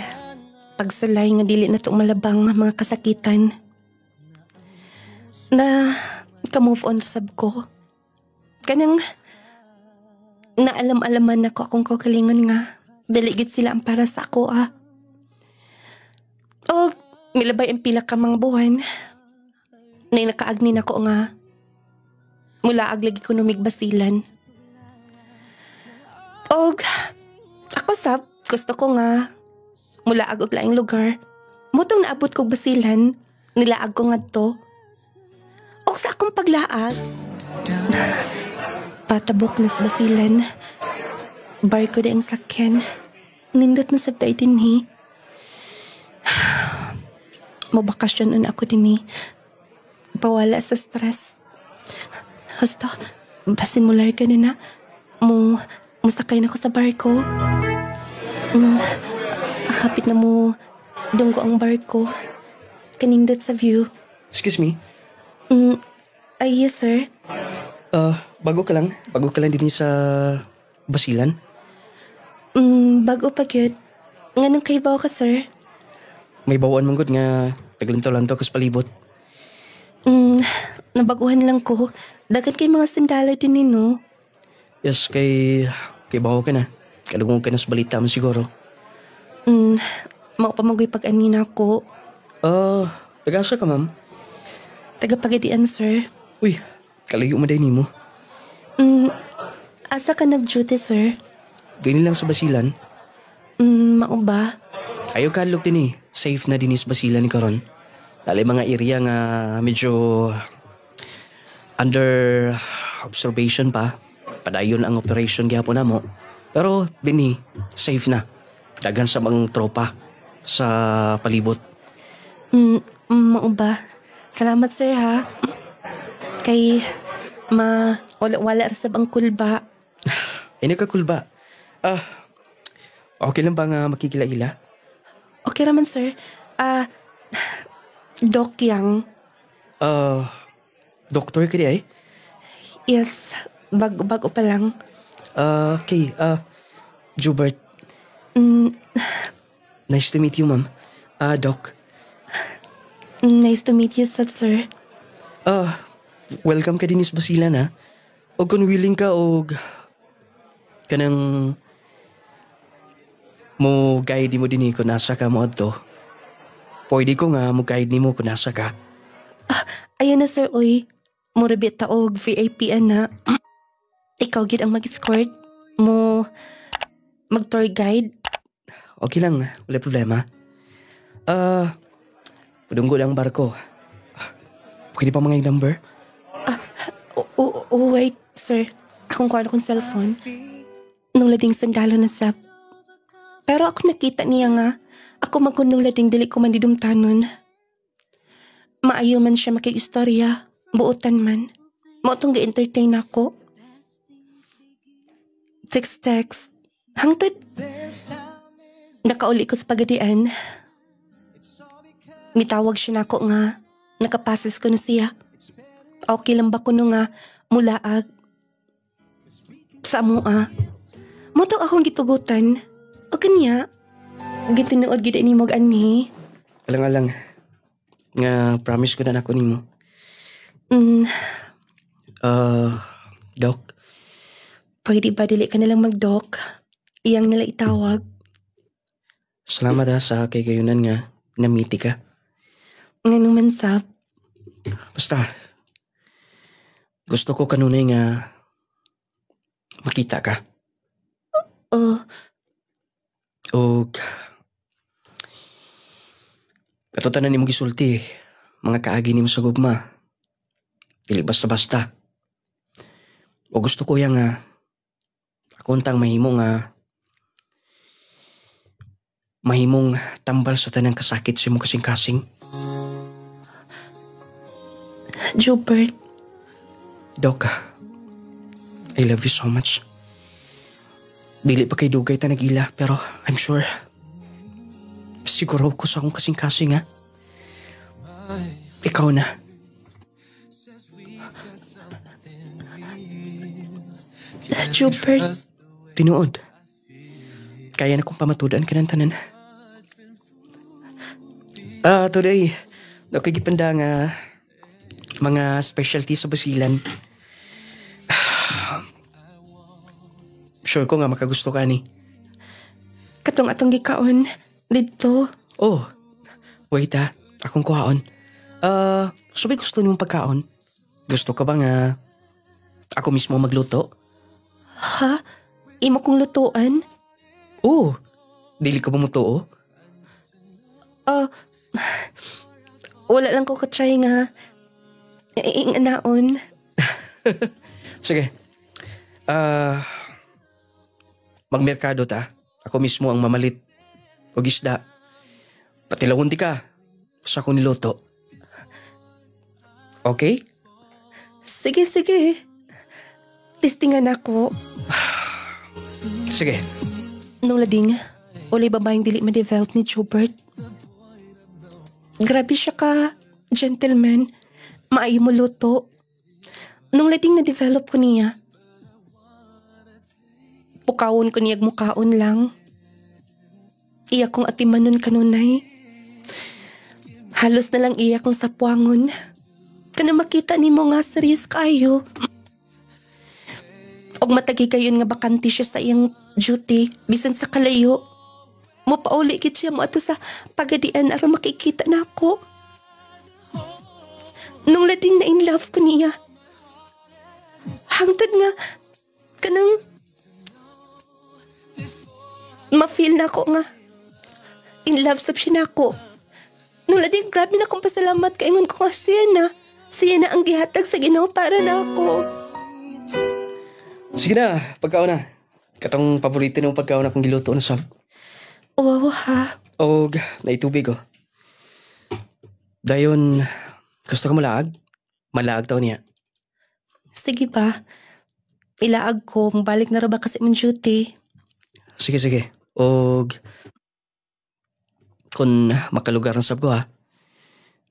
pagsulay nga dili na itong malabang mga kasakitan. na ka-move on sab ko. Kanang naalam-alaman ako akong kagalingon nga dili gid sila ang para sa ako O milabay ang pila ka mga buwan na nakaagnin ako nga mula aglagi ko basilan. Og ako sab gusto ko nga mula og laing lugar. Mutong naabot kog basilan nilaag ko ngadto. Og sa akong paglaag patabok na sa basilan. Bar ko na ang sakyan. Nindot na sabday din Mabakasyonan ako din Pawala sa stress. Basta, basin mo larga na musakay na ko sa barko. Hapit na mo dunggo ang barko. Kanindot sa view. Excuse me. Ay, yes, sir. Bago ka lang din sa basilan. Bago pa gyud. Nganong kaybaw ka, sir? May bawaan mong good nga taglanto-lanto kas palibot. Nabaguhan lang ko. Dagan kay mga sandala din no? Yes, kay bawo ka na. Kalugong ka na sa balita mo siguro. Mao pa magoy pag-anina ko. Taga-asa ka, ma'am? Taga-Pagadian, sir. Uy, kalayo mo din mo. Asa ka nag-duty, sir? Dini lang sa basilan. Mao ba? Ayaw ka look din Safe na din sa basilan karon. Dali mga area nga medyo under observation pa. Padayon ang operation gyapon namo. Pero din safe na. Dagan sa mga tropa sa palibot. Mao ba? Salamat, sir, ha? Kay wala rasab ang kulba. Ay, nagkakulba. Okay lang ba nga makikila-ila? Okay raman, sir. Doc Yang. Doktor ka di ay? Yes, bago pa lang. Okay, Jubert. Nice to meet you, ma'am. Doc. Nice to meet you, sir. Welcome ka din sa basilan, ha? O kung willing ka, kanang mo guide mo din kung nasa ka mo adto. Pwede ko nga mo guide ni mo kung nasa ka. Ayun na, sir, oy. Murabit taog VIP na. Ikaw gid ang mag-escort. Mo mag-tour guide. Okay lang, wala problema. Padunggo lang barko. Pwede pa mga number? Wait, sir. Akong kuha akong cellphone. Nung lading sandalo na sa... Pero ako nakita niya nga. Ako magkunong lading dili ko man didumtanon. Maayo man siya makikistorya. Buutan man. Mautong ga-entertain ako. Text. Hangtod. Nakauli ko sa Pagadian. Mitawag siya na ako nga. Nakapases ko na siya. Okay lang ba ko no nga mulaag? Sa mua. Mutong akong gitugutan. O kanya. Gitinuod gida ni mog anhi. Alang-alang. Nga promise ko na ako nimo. Doc. Pwede ba dili ka nalang mag-doc? Iyang nila itawag. Salamat sa kagayunan nga namiti ka. Nga naman, sap. Basta, gusto ko kanunay nga makita ka. O katutanan ni mong gisulti, mga kaagi ni mo sa gugma. Dili basta-basta. O gusto ko yang akuntang mahimong tambal sa tanang kasakit sa mong kasing-kasing. Jubert. Doc, I love you so much. Dili pa kay dugay ta nag-ila, pero I'm sure siguro ko sa akong kasing-kasing, ha? Ikaw na. Jubert. Tinuod. Kaya na kong pamatudan ka ng tanan. Today, nakikipanda nga mga specialty sa basilan. Sure ko nga makagusto ka ni. Katong atong gikaon dito. Oh, wait ha. Akong kuhaon. Sabi gusto niyong pagkaon? Gusto ka ba nga ako mismo magluto? Ha? Imo kong lutuan? Oh, dili ka ba mo to? Wala lang ko katry nga inganaon. Sige. Magmerkado ta. Ako mismo ang mamalit. O isda. Patilawon di ka. Sa akong niluto. Okay? Sige. Listingan ako. Sige. Nung lading, ulay babaeng dili ma-develop ni Jobert. Grabe siya ka, gentleman. Maayo mo luto. Nung lading na-develop ko niya, pukawon ko niyag mukaon lang. Iya kong atimanon kanunay. Halos na lang iya kong sapuangon. Kana makita ni mo nga serious kayo. Og matagi kayon nga bakante siya sa iyang duty, bisan sa kalayo. Mo pauli gid siya mo ato sa pagadian aron makikita na ako. Nung lading na in love ko niya. Hangtod nga kanang ma-feel na ako nga in love sab siya na ako. Nung lading grabe na akong pasalamat kaingon ko nga siya na ang gihatag sa Ginoo para na ako. Sige na, pagkaon na. Katong paborito ng pagkaon akong giluto na sab. Wow ha. Og naitubig oh. Dayon, gusto ka malaag? Malaag daw niya. Sige ba? Ilaag ko, balik na ra ba kasi mong duty? Sige. Og kung makalugar na sab ko ha.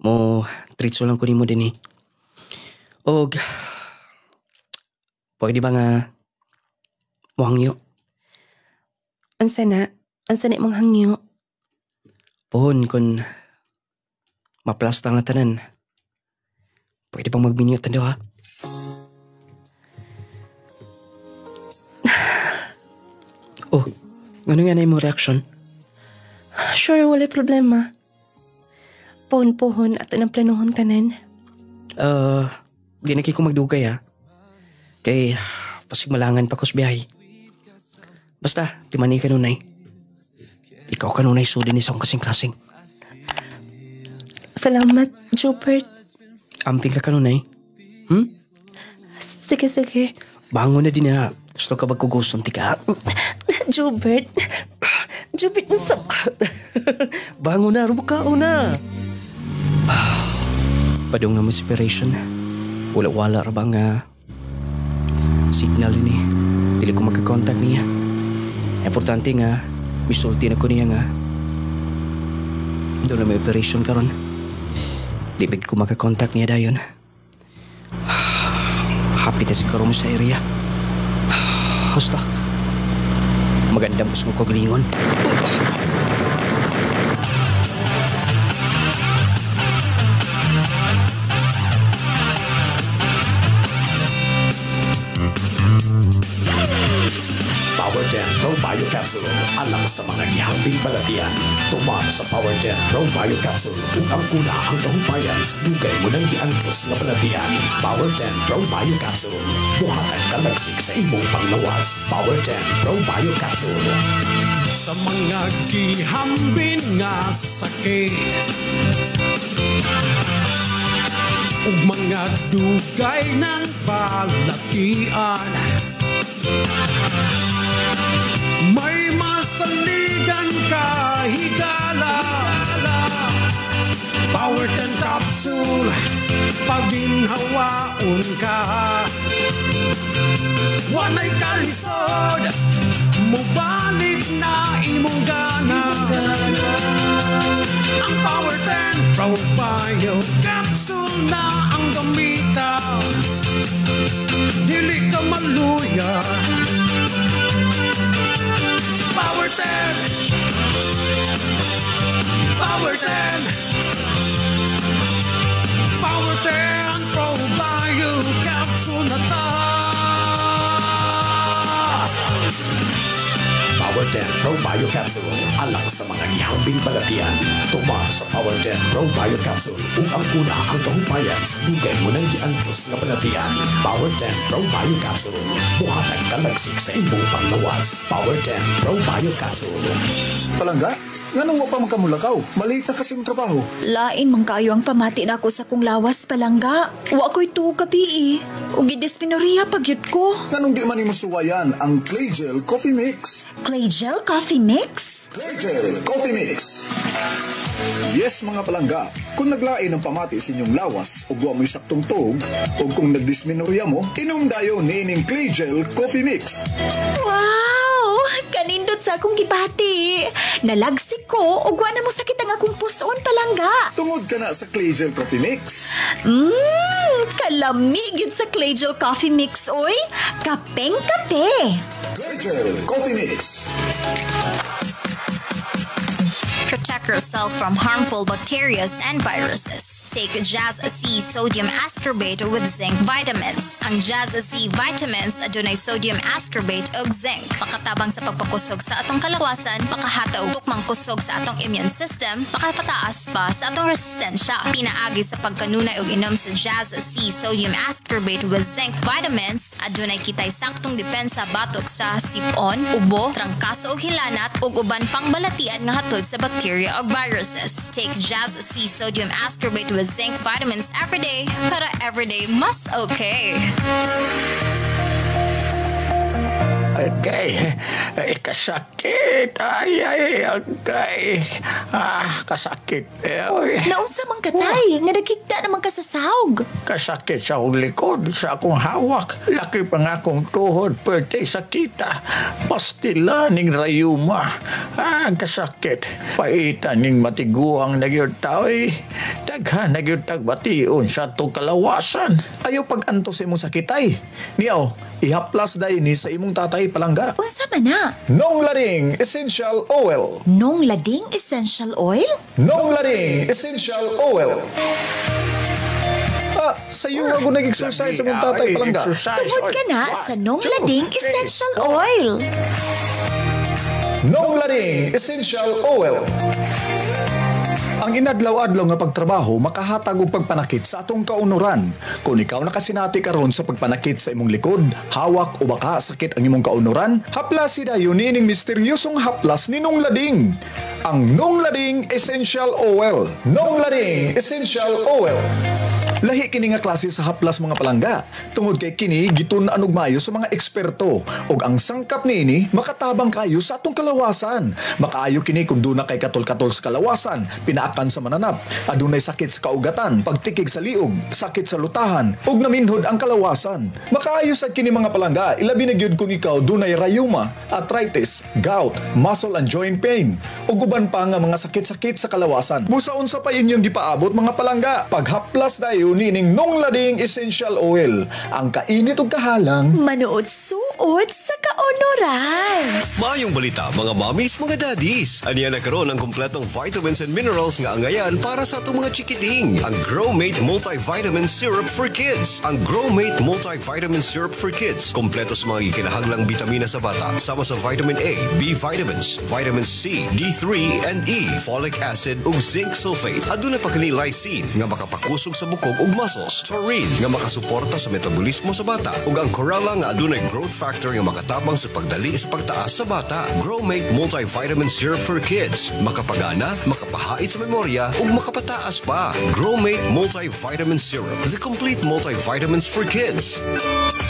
Mo treatso lang ko nimo din eh. Og pwede ba nga muhangyo? Ansa na mong hangyo? Pohon kung maplastang na tanan. Pwede bang magbinyot na daw ha? Oh, ano nga na yung reaction? Sure, wala problema. Pohon at anong planuhon tanan. Di na ko magdugay ha. Kay pasigmalangan pa ko sa biyahe. Basta, timani ka nunay. Ikaw ka nunay sudin isang kasing-kasing. Salamat, Jobert. Amping ka nunay. Sige. Bango na din ha. Gusto ka magkuguson ti ka? Jobert, nasab. Bango na, rumukao na. Padong na inspiration. Wala-wala ra bang signal ni. Dili ko magkakontak niya. Importante nga, misulti na ko niya nga. Doon na may operation karon. Di big ko makakontak niya dayon. Happy na siguro mo sa area. Basta, magandang gusto ko galingon. Power 10 Pro Bio Capsule alang sa mga ihambing balatian. Tumama sa Power 10 Pro Bio Capsule kung ang kuna ang kahupayan sa dugay mo ng giangkos na balatian. Power 10 Pro Bio Capsule. Buhatan ka lagsik sa imong panglawas. Power 10 Pro Bio Capsule. Sa mga gihambing nga sakit ug mga dugay ng balatian, may masaligan ka higala. Power 10 Capsule, paginhawaon ka. Wanay kalisod, mubalik na imong gana. Ang Power 10 Pro Bio Capsule na ang gamitan. Dili ka maluya. Power 10 Power 10 Power 10 Pro Pro Bio Capsule. Alak sa mga gihambing balatian. Tuma sa Power 10 Pro Bio Capsule. Ug ang kuna ang kahupayan sa dugay mo ng giangkos nga balatian. Power 10 Pro Bio Capsule. Buhatag kalagsik sa imong panglawas. Power 10 Pro Bio Capsule. Palangga? Nganong mo pa magkamulakaw? Maliit na kasi yung trabaho. Lain man kayo ang pamati na ako sa kong lawas, Palangga. Wa ko'y tuog gabi Ug gidysmenorrhea pagyud ko. Nganong di man imo suwayan ang Clay Gel Coffee Mix? Clay Gel Coffee Mix? Clay Gel Coffee Mix. Yes, mga palangga. Kung naglain ang pamati sa inyong lawas o buwa mo'y saktong tuog, o kung nagdysmenorrhea mo, inom dayo ni ining Clay Gel Coffee Mix. Wow! Kanindot sa akong gibati. Nalagsik ko ug wa na mo sakit ang akong puson, Palangga. Tungod ka na sa Clay Gel Coffee Mix. Kalami gyud sa Clay Gel Coffee Mix, oy. Kapeng kape. Clay Gel Coffee Mix. Protect yourself from harmful bacteria and viruses. Take Jazz C Sodium Ascorbate with Zinc Vitamins. Ang Jazz C Vitamins adunay sodium ascorbate ug zinc. Makatabang sa pagpakusog sa atong kalawasan, makahataw tukmang kusog sa atong immune system, makapataas pa sa atong resistensya. Pinaagi sa pagkanunay ug inom sa Jazz C Sodium Ascorbate with Zinc Vitamins, adunay kitay saktong depensa batok sa sipon, ubo, trangkaso ug hilanat ug uban pang balatian nga hatod sa bacteria or viruses. Take Jazz C Sodium Ascorbate with Zinc Vitamins every day para everyday mas okay. Agay, kasakit. Ay, agay. Kasakit. Naunsa man katay, nga nagkigda naman ka sa sahog. Kasakit sa akong likod, sa akong hawak. Laki pa nga akong tuhod, pwede sakita. Pastila ning rayuma. Kasakit. Paitan ning matiguang nagyod tao'y. Daghan nagyod tagbation sa itong kalawasan. Ayaw pag-anto sa imong sakitay. Niyaw, ihaplas dahi ni sa imong tatay, Palangga. Unsa man na? Nong Lading Essential Oil. Nong Lading Essential Oil? Nong Lading Essential Oil. Sa'yo ako nag-exercise sa mong tatay, Palangga. Tungod ka na sa Nong Lading Essential Oil. Nong Lading Essential Oil. Ang inadlaw-adlaw nga pagtrabaho makahatag og pagpanakit sa atong kaunuran. Kung ikaw nakasinati karon sa pagpanakit sa imong likod, hawak o baka sakit ang imong kaunuran, haplas dayon niining misteryosong haplas ni Nong Lading. Ang Nong Lading Essential Oil. Nong Lading Essential Oil. Lahi kini nga klase sa haplas, mga palangga. Tungod kay kini gitun-an og maayo sa mga eksperto ug ang sangkap niini makatabang kayo sa atong kalawasan. Makaayo kini kung duna kay katol-katol sa kalawasan, pinaakan sa mananap, adunay sakit sa kaugatan, pagtikig sa liog, sakit sa lutahan ug naminhod ang kalawasan. Makaayo sad kini, mga palangga, ilabi na gyud kung ikaw dunay rayuma, arthritis, gout, muscle and joint pain ug uban pa nga mga sakit-sakit sa kalawasan. Busaon sa pa inyong gipaabot, mga palangga, paghaplas dayon nining Nong Lading Essential Oil, ang kainit ug kahalang manuod suot sa kaunoran. Maayong balita, mga mommies, mga daddies. Aniya na karon ang kumpletong vitamins and minerals nga angayan para sa atong mga chikiting. Ang Growmate Multivitamin Syrup for Kids. Ang Growmate Multivitamin Syrup for Kids, kompleto sa mga gikinahanglang bitamina sa bata, sama sa vitamin A, B vitamins, vitamin C, D3 and E, folic acid ug zinc sulfate. Aduna pa kini lysine nga makapakusog sa bukog ug muscles, taurine nga makasuporta sa metabolismo sa bata, ug ang chlorella nga adunay growth factor nga makatabang sa pagdali sa pagtaas sa bata. Growmate Multivitamin Syrup for Kids, makapagana, makapahait sa memorya ug makapataas pa. Growmate Multivitamin Syrup, the complete multivitamins for kids.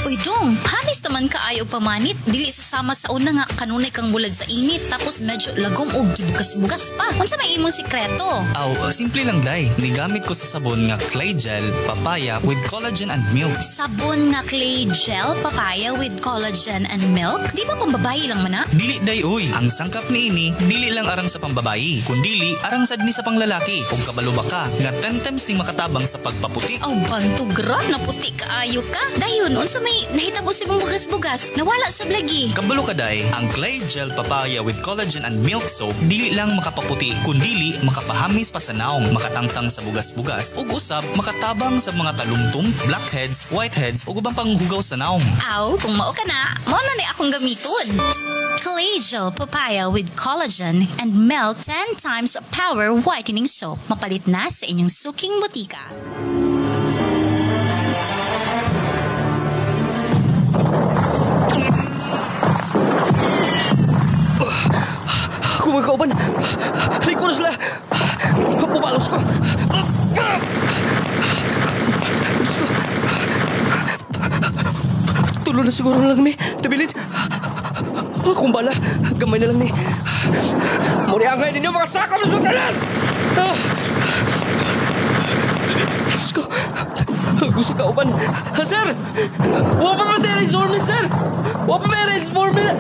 Uy dong, hamis naman kaayo pamanit. Dili susama sa una nga kanunay kang bulag sa init, tapos medyo lagom o gibugas-bugas pa. Unsa may imong sikreto? Simple lang day. Nigamit ko sa sabon nga Clay Gel Papaya with collagen and milk. Sabon nga Clay Gel Papaya with collagen and milk? Di ba pambabayi lang man na? Dili day uy. Ang sangkap ni ini, dili lang arang sa pambabayi, kundili arang sad ni sa panglalaki. Kung kabalo ba ka, nga 10 times ning makatabang sa pagpaputi. Bantugra na puti kaayo ka. Dayon, unsa may nahitabo si mong bugas-bugas, nawala sa blagi. Kabalo ka day, ang Clay Gel Papaya with collagen and milk soap, dili lang makapaputi, kundili makapahamis pa sa naong, makatangtang sa bugas-bugas, ug usab makatabang sa mga talumtum, blackheads, whiteheads, ug ubang panghugaw sa naong. Kung mao ka na, mao na ni akong gamiton. Clay Gel Papaya with collagen and milk 10 times power whitening soap. Mapalit na sa inyong suking butika. Kumagauban! Liko na sila! Bumalos ko! Diyos ko! Tulo na siguro lang ni Tabilid! Kung bala, gamay na lang ni. Muriangay ninyo mga sakam sa talas! Diyos ko! Gusto ka uban! Sir! Huwag pa ma-reinforce formit, sir! Huwag pa ma-reinforce formit!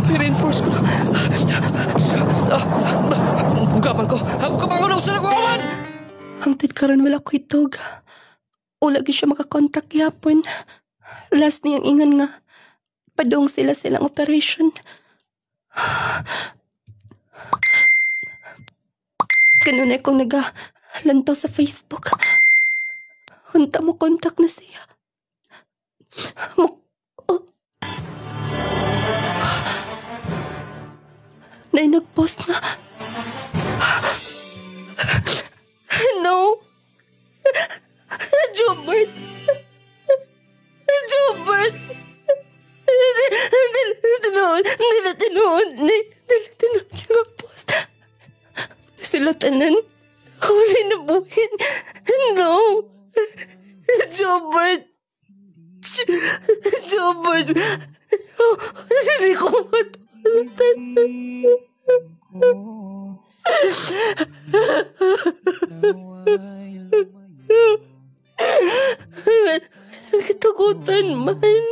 I-reinforce ko na. Gaman ko! Ako ka mga unaw sa nagwawan! Hangtid karon wala ko itog. Ulagi siya makakontak yapon. Last niyang ingan nga. Padong silang operation. Kanunay kong nagalantaw sa Facebook. Hunta mo kontak na siya. Nay nag-post na. No! Jobert! Jobert! Tinood siya mag-post. Sila tanan. Huli na buhin. No! Jobert! Jobert! Hindi ko matulatan. Nakitakutan man.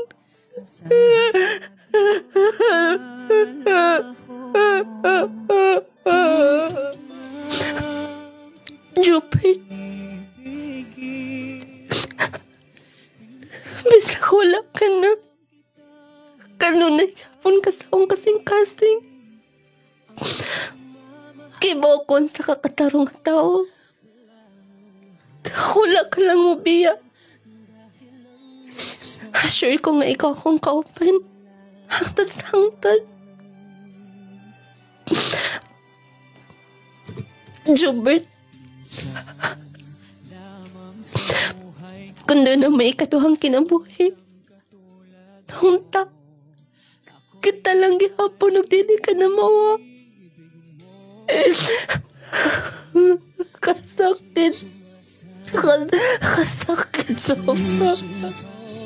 Jupit. Bisa wala ka na. Kanunay kapon kasawang kasing-kasing. Kibokon sa kakatarong tao. Wala ka lang mo, Bia. Sure ko nga ikaw akong kaupan. Hangtad sa hangtad. Jobert. Kung doon na may ikaduhang kinabuhi. Hunta. Kita lang gihapon nagdili ka na mawa. Kasakit. Kasakit sobra.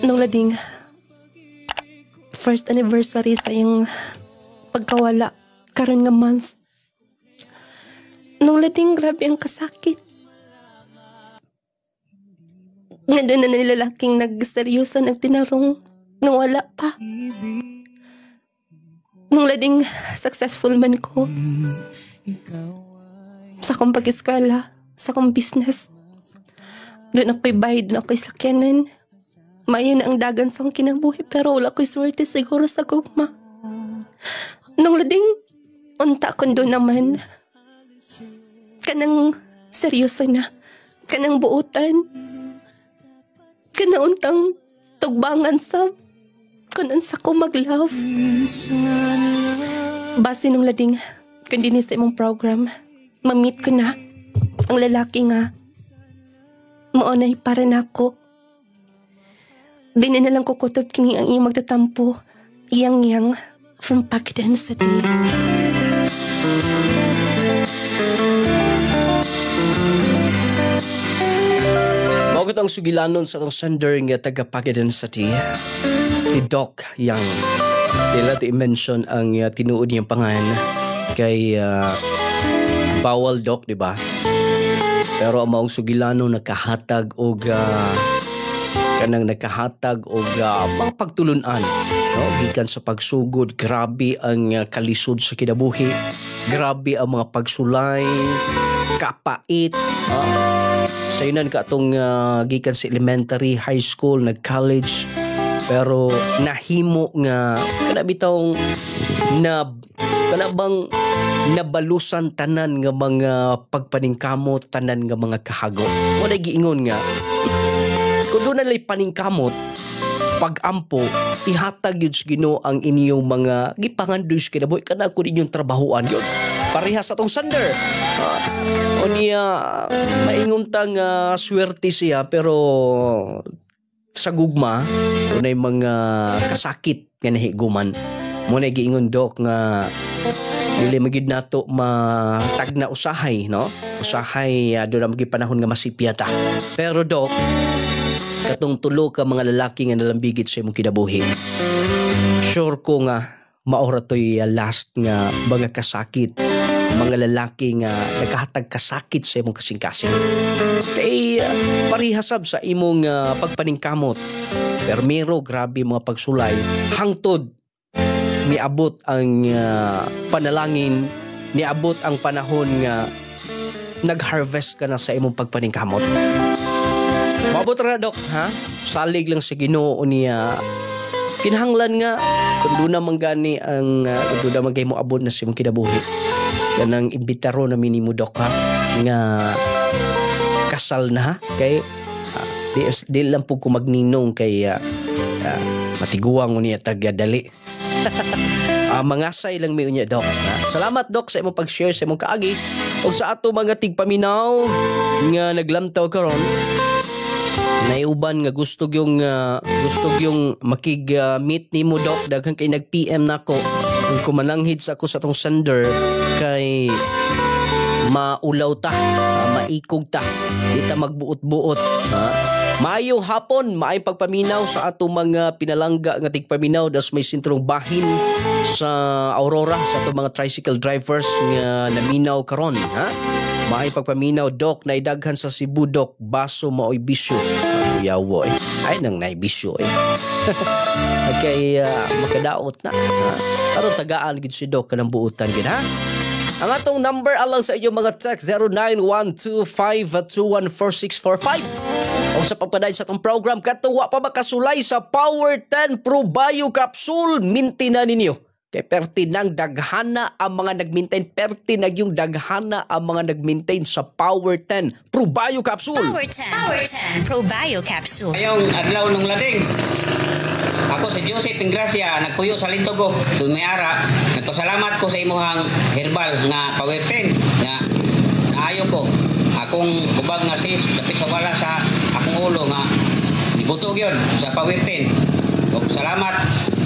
Nung lading first anniversary sa iyong pagkawala karon nga month. Nung lading grabe ang kasakit. Nga doon na nilalaking nagseryoso nagtinarong nung wala pa. Nung lading successful man ko sa akong pag-eskwela, sa akong business. Doon ako'y bayad, doon ako'y sakyanan. Mayo na ang dagan sa akong kinabuhi pero wala ko'y swerte siguro sa gugma. Nung lading unta ko doon naman. Kanang seryoso na. Kanang buutan. Kanang untang tugbangan sa kunan sa ko mag-love. Base nung lading kundi sa imong program, ma-meet ko na ang lalaki nga maunay para nako. Dini na lang kukutob kini ang iyong magtatampo. Iyang from Pakistan City. Bakit ang sugilanon sa akong sender nga taga Pakistan City? Si Doc Yang. Dila ti mention ang tinuod niyang pangalan kay bawal Doc, di ba? Pero ang maong sugilanon nakahatag og kanang nakahatag og mga pagtulunan, no? Gikan sa pagsugod, grabe ang kalisod sa kinabuhi, grabe ang mga pagsulay, kapait, sa inan ka itong gikan sa elementary, high school, nag-college, pero nahimo nga kanabitong kanabang nabalusan tanan nga mga pagpaningkamot, tanan nga mga kahago. Wala giingon nga kung doon nalay paningkamot, pag-ampo ihatag yun sa Ginoo ang inyong mga gipangandoy sa kinabuhi kana kun inyong trabahoan yun parehas atong sander o niya mainguntang swerte siya pero sa gugma unay mga kasakit nga nahiguman mo na giingon Dok nga dili magid nato matag na usahay no usahay do na magi panahon nga masipya ta pero Dok katong tulo ka mga lalaki nga nalambigit sa imong kinabuhi sure ko nga maora to'y last nga mga kasakit mga lalaki nga nagkahatag kasakit sa imong kasing-kasing kay parihasab sa imong pagpaningkamot permero grabe mga pagsulay hangtod niabot ang panalangin niabot ang panahon nga nag-harvest ka na sa imong pagpaningkamot mabot ra Dok ha salig lang sa Ginoo niya kinahanglan nga kung doon naman gani ang kung doon naman kayo mo abot na sa imong kinabuhi yan ang imbitaro na minimo Dok ha nga kasal na ha kay di lang po ko magninong kay matiguang niya tagadali mangasay lang mi unya Dok ha? Salamat Dok sa imong pag-share sa imong kaagi o sa ato mga tigpaminaw nga naglantaw karon naiuban nga gusto yung makig-meet nimo Dok daghan kay nag-PM nako kung kumalanghid sa ako sa tong sender kay maulaw ta maikog ta di ta magbuot-buot ha maayong hapon maayong pagpaminaw sa ato mga pinalangga nga tigpaminaw das may sentrong bahin sa Aurora sa ato mga tricycle drivers nga naminaw karon ha maayong pagpaminaw Dok na idaghan sa Cebu Dok baso maoy bisyo yawo ay nang naibisyo kay makadaot na aron tagaan gid si Dok kanang buutan gid ha ang atong number alang sa inyong mga text 0912521445 o sa pagpadayon sa atong program katuwa pa makasulay sa Power 10 Pro Bio Capsule minti na ninyo kay perti nang daghana ang mga nag-maintain perti na yung daghana ang mga nag-maintain sa Power 10 Pro Bio Capsule Power 10 Pro Bio Capsule ayong adlaw nung lading ako si Joseph Ingracia, nagpuyo sa Lintogo, Tumiara. Nagpasalamat ko sa imuhang herbal nga Power 10 nga naayo ko. Akong kubag nga sis, dapit sa wala sa akong ulo nga ibutog yun sa Power 10. O, salamat,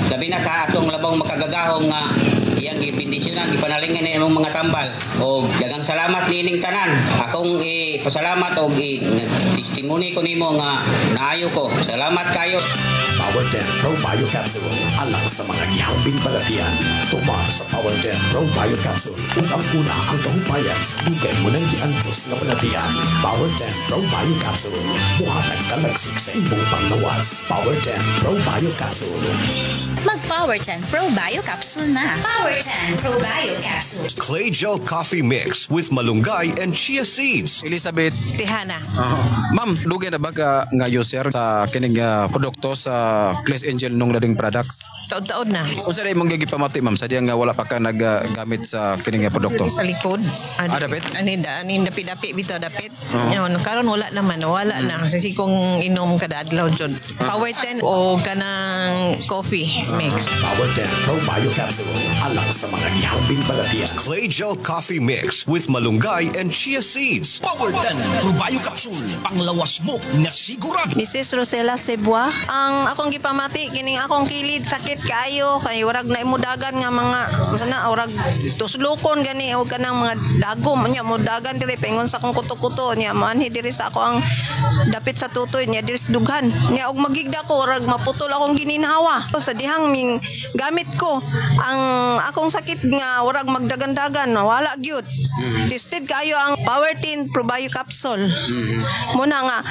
gabi na sa atong labang makagagahong nga iyang gibindisyonan, gipanalingan na imong mga tambal. O, dagang salamat nining tanan. Akong pasalamat o testimony ko nimo nga naayo ko. Salamat kayo. Power 10 Pro Bio Capsule alang sa mga gihambing balatian. Tumar sa Power 10 Pro Bio Capsule ug ang una ang kahupayan sa dugay mo nang giantos nga balatian. Power 10 Pro Bio Capsule buhatag kalagsik sa imong panglawas. Power 10 Pro Bio Capsule. Mag Power 10 Pro Bio Capsule na. Power 10 Pro Bio Capsule. Clay Gel Coffee Mix with malunggay and chia seeds. Elizabeth Tihana. Ma'am, lugay na ba ka nga user sa kining produkto sa Class Angel nung lading products? Taon-taon na. Unsa day mong gigipamati ma'am sa diyang wala pa ka naggamit sa kining produkto? Sa likod. Dapit? Anin dapit bitaw dapit. Yon karon wala naman na. Kasi kung inom kada adlaw jud. Power 10 o kanang coffee mix. Power 10 Pro Bio Capsule alang sa mga gihambing balatian. Clay Gel Coffee Mix with malunggay and chia seeds. Power 10 Pro Bio Capsule panglawas mo na sigurado. Mrs. Rosela Sebua, ang akong gipamati kining akong kilid sakit kaayo kay warag na imudagan nga mga sana warag tuslukon gani o kanang mga dagom nya mudagan diri pengon sa akong kuto-kuto nya manhi diri sa ako ang dapit sa tutoy nya diri dughan nya og magigda ko warag maputol akong gininhawa sa dihang ming gamit ko ang akong sakit nga warag magdagan-dagan wala gyud tested kaayo ang Power 10 Pro Bio Capsule muna nga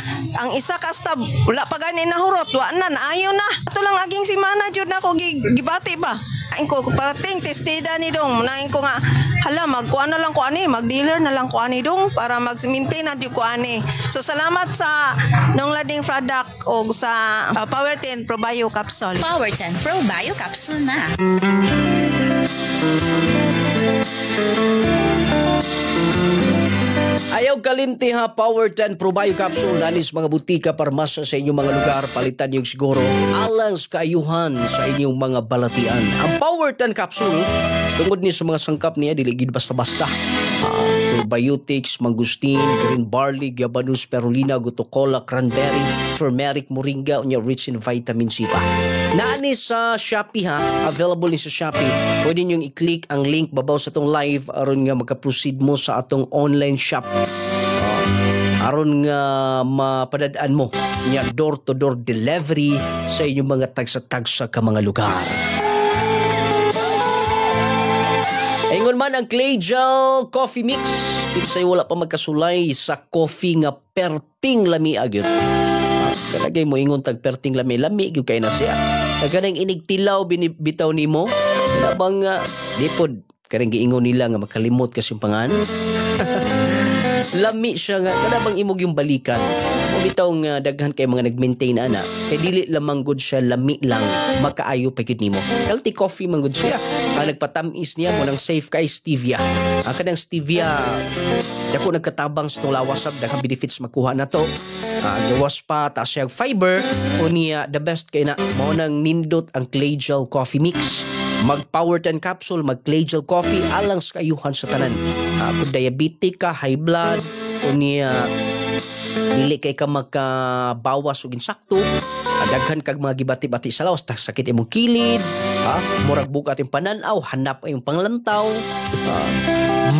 ang isa ka stab wala pa gani nahurot wa na ayo na ato lang aging simana jud na ko gibati ba ain ko parating testida ni dong nain ko nga hala magkuha na lang ko ani mag-dealer na lang ko ani dong para mag-maintain na di ko ani so salamat sa nung lading product o sa Power 10 Pro Bio Capsule. Power 10 Pro Bio Capsule na. Ayaw kalimti ha, Power 10 Pro Bio Capsule nanis mga butika parmasa sa inyong mga lugar, palitan niyo siguro alang sa kaayuhan sa inyong mga balatian. Ang Power 10 Capsule tungod ni sa mga sangkap niya dili gid basta-basta. Probiotics, mangustin, green barley, gabanus, spirulina, gutocola, cranberry, turmeric, moringa, unya rich in vitamin C pa. Naani sa Shopee ha, available ni sa Shopee. Pwede niyong i-click ang link babaw sa atong live aron nga magka-proceed mo sa atong online shop. Aron nga mapadadaan mo niya door-to-door delivery sa inyong mga tagsa-tagsa ka mga lugar. Ingon man ang Clay Gel Coffee Mix, kinsay wala pa magkasulay sa coffee nga perting lami agyod. Kalagay mo ingon tag perting lami gyud kay na siya. Kaganang inigtilaw bitaw nimo, labang dipod karang giingon nila nga makalimot kasi yung pangan. Lami siya nga kada bang imog yung balikan. O bitaw nga daghan kay mga nag-maintain ana. Kay dili lamang good siya lami lang makaayo pa gid nimo. Healthy coffee man good siya. Ang nagpatamis niya mo ng safe kay stevia. Ang kadang stevia dako nagkatabang sa lawas sab daghang benefits makuha na to. Gawas pa ta siya fiber o niya the best kay na mao nang nindot ang Clay Gel Coffee Mix. Mag Power 10 Capsule, mag Clay Gel Coffee alang sa kayuhan sa tanan. Kung diabetic ka, high blood, o niya dili kay ka makabawas og insakto, daghan kag mga gibati-bati sa lawas, sakit imong kilid, murag bugat yung pananaw, hanap ay yung panglantaw.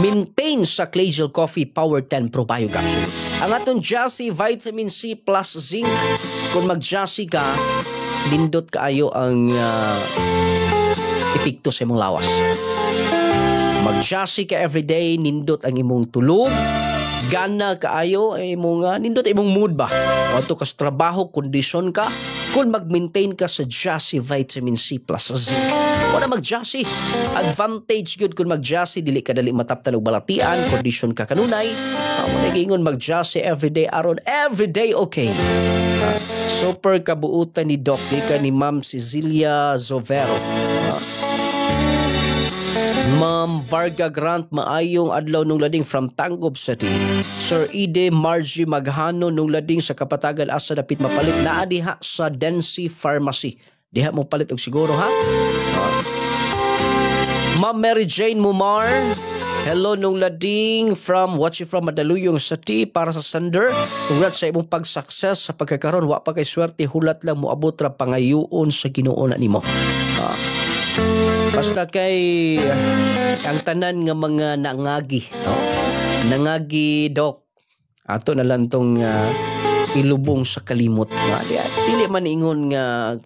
Maintain sa Clay Gel Coffee Power 10 Pro Bio Capsule. Ang atong Jassy Vitamin C plus Zinc, kung mag-Jassy ka, lindot kaayo ang epekto sa imong lawas. Mag-Jassy ka everyday, nindot ang imong tulog, gana kaayo ay imong nindot imong mood ba? O to kas trabaho, kondisyon ka, kung mag-maintain ka sa Jassy Vitamin C plus Zinc. O na mag-Jassy, advantage good kung mag-Jassy, dili ka dali mataptan og balatian, kondisyon ka kanunay. Mo nagingon mag-Jassy everyday aron everyday okay. Super kabuutan ni Doc ka ni Ma'am Cecilia Zovero. Ma'am Varga Grant, maayong adlaw nung lading from Tangub City. Sir Ide Margie Maghano nung lading sa Kapatagan asa dapit mapalit naa diha sa Densi Pharmacy. Diha mo palit og siguro ha. Ma'am Mary Jane Mumar, hello nung lading from watching from Madaluyong City para sa sender. Congrats sa imong pag-success sa pagkakaroon, wa pa kay swerte, hulat lang mo abot ra pangayoon sa Ginoo na nimo. Basta kay ang tanan nga mga nangagi, nangagi Doc, ato na lang tong ilubong sa kalimot. Dili man ingon nga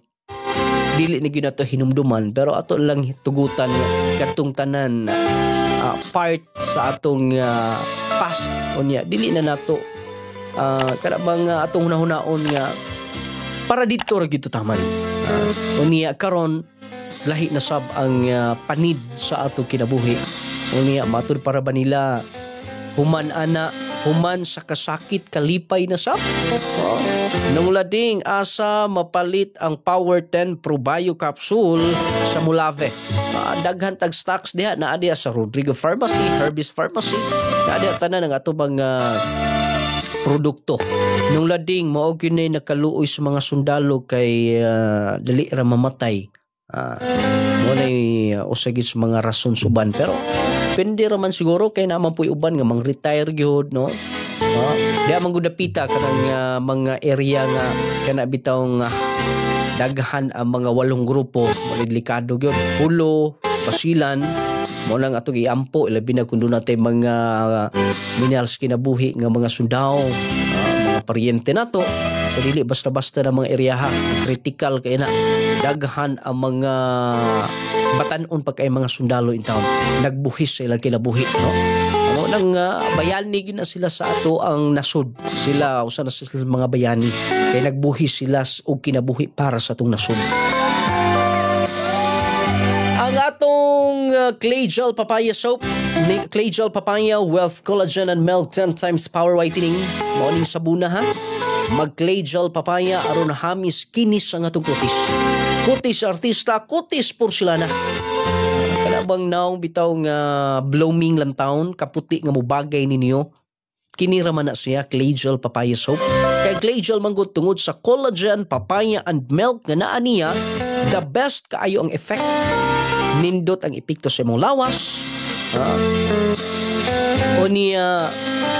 dili na gyud nato hinumduman, pero ato lang tugutan katong tanan part sa atong past unya dili na nato kada bang atong hunahunaon nga para dito ra gyud taman. Unya karon lahi na sab ang panid sa ato kinabuhi. Unya matud para ba nila human ana, human sa kasakit kalipay na sab. Nung lading asa mapalit ang Power 10 Pro Bio Capsule sa Mulave. Daghan tag stocks diha naa diha sa Rodrigo Pharmacy, Herbis Pharmacy. Naa diha tanan ang ato mga produkto. Nung lading mao gyud nakaluoy sa mga sundalo kay dali ra mamatay. Muna usagid sa mga rason suban, pero pwede raman siguro kay naman po uban nga mang retire gyud no. Di man gud dapita kanang mga area nga kana bitaw nga daghan ang mga 8 grupo, mo delikado gyud. Hulo, Pasilan, mo lang ato giampo ilabi na kun doon natay mga minerals kinabuhi nga mga sundao, mga paryente nato. Dili basta-basta na mga area critical kay na daghan ang mga batanon pa kay mga sundalo in town nagbuhis sa ilang kinabuhi no. Ano nang bayani gyud na sila sa ato ang nasud, sila usa na sila mga bayani kay nagbuhis sila og kinabuhi para sa atong nasud. Ang atong Clay Gel Papaya Soap, Clay Gel Papaya Wealth Collagen and Milk 10 times Power Whitening, mao ning sabuna ha. Mag Clay Gel Papaya aron hamis kinis ang atong kutis. Kutis artista, kutis porselana. Kana bang naong bitaw nga blooming lang taon, kaputi nga mubagay ninyo. kini ra man na siya clay gel papaya soap. Kay clay gel manggod tungod sa collagen, papaya and milk nga naa niya, the best kaayo ang effect. Nindot ang epekto sa imong lawas. O niya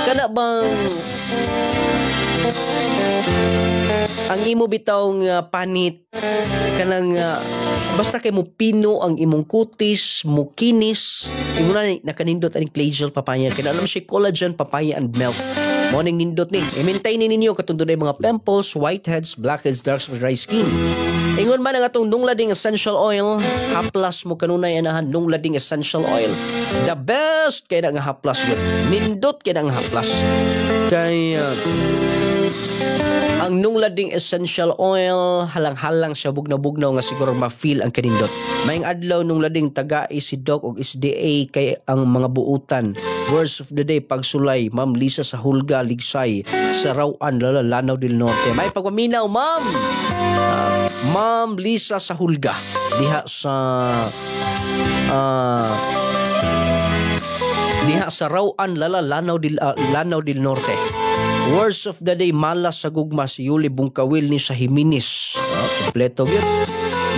kana bang ang imo bitaw nga panit kanang basta kay mo pino ang imong kutis, mo kinis, ingon na nakanindot ang clay gel papaya kay alam siya collagen, papaya and milk. Morning nindot ni. I-maintain ninyo katong dunay mga pimples, whiteheads, blackheads, dark spots, dry skin. Ingon man ang atong nunglading essential oil, haplas mo kanunay anahan nunglading essential oil. The best kay nga haplas yun. Nindot kay nga haplas. Kay ang nunglading essential oil halang-halang siya bugnaw-bugnaw nga siguro ma-feel ang kanindot. Mayang adlaw nunglading taga si Doc og SDA kay ang mga buutan. Words of the day pagsulay Ma'am Lisa sa Hulga Ligsay sa Rawan Lanao del Norte. May pagpaminaw Ma'am. Ma'am Lisa sa Hulga diha sa Rawan Lanao del Norte. Words of the day malas sa gugma si Yuli Bungkawil ni sa Jimenez. Kompleto gyud.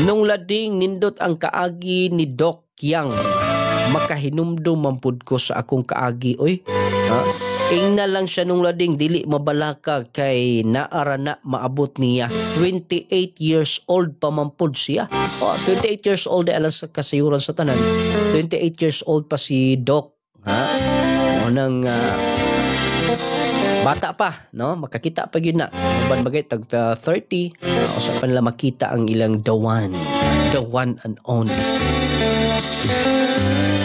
Nung lading nindot ang kaagi ni Doc Yang. Makahinumdum mampud ko sa akong kaagi oy. Ingna lang siya nung lading dili mabalaka kay naara na maabot niya. 28 years old pa mampud siya. 28 years old alas sa kasayuran sa tanan. 28 years old pa si Doc. Nang bata pa, no? Makakita pa yun na. Uban bagay tag 30. Sa panila makita ang ilang the one and only.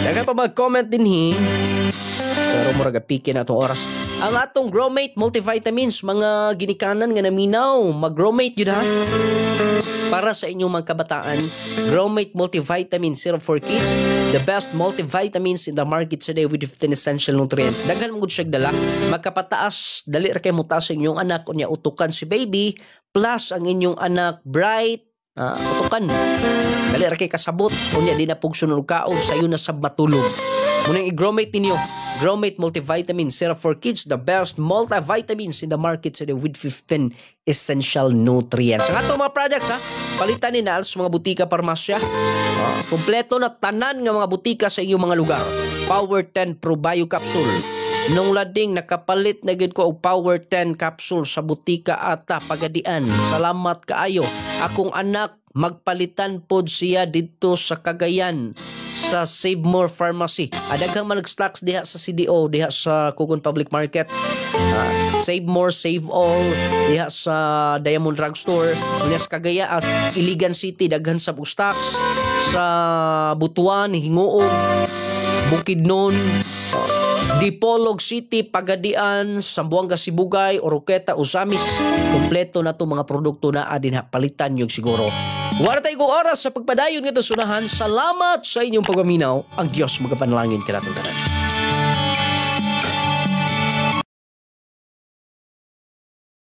Dagan pa mag-comment din pero murag piki na itong oras. Ang atong Growmate multivitamins, mga ginikanan nga naminaw, mag-Growmate yun ha. Para sa inyong mga kabataan, Growmate multivitamin syrup for kids, the best multivitamins in the market today with 15 essential nutrients. Daghan mo gud siya dala, magkapataas, dali ra kay mutaas sa inyong anak, unya utukan si baby, plus ang inyong anak bright, utukan. Dali ra kay kasabot, unya di na pugsunod kaog sayo na sa matulog. Munang i-Growmate ninyo. Growmate multivitamin syrup for kids, the best multivitamins in the market today with 15 essential nutrients. Ang atong mga products palitan ni sa mga butika parmasya. Kompleto na tanan nga mga butika sa inyong mga lugar. Power 10 Pro Bio Capsule. Nung lading nakapalit na gid ko og Power 10 capsule sa butika ata Pagadian. Salamat kaayo. Akong anak magpalitan pod siya dito sa Cagayan sa Save More Pharmacy. Daghang man nag-stocks diha sa CDO, diha sa Kugon Public Market. Save More, Save All diha sa Diamond Drugstore. Diha sa Cagayan, Iligan City, daghan sa stocks. Sa Butuan, Hinguog, Bukidnon, Dipolog City, Pagadian, Sambuanga, Sibugay, Oroqueta, Usamis. Kompleto na itong mga produkto na adin palitan yung siguro. Wala tayo oras sa pagpadayon nga sunahan. Salamat sa inyong pagmaminaw. Ang Diyos magapanalangin ka natin tanan.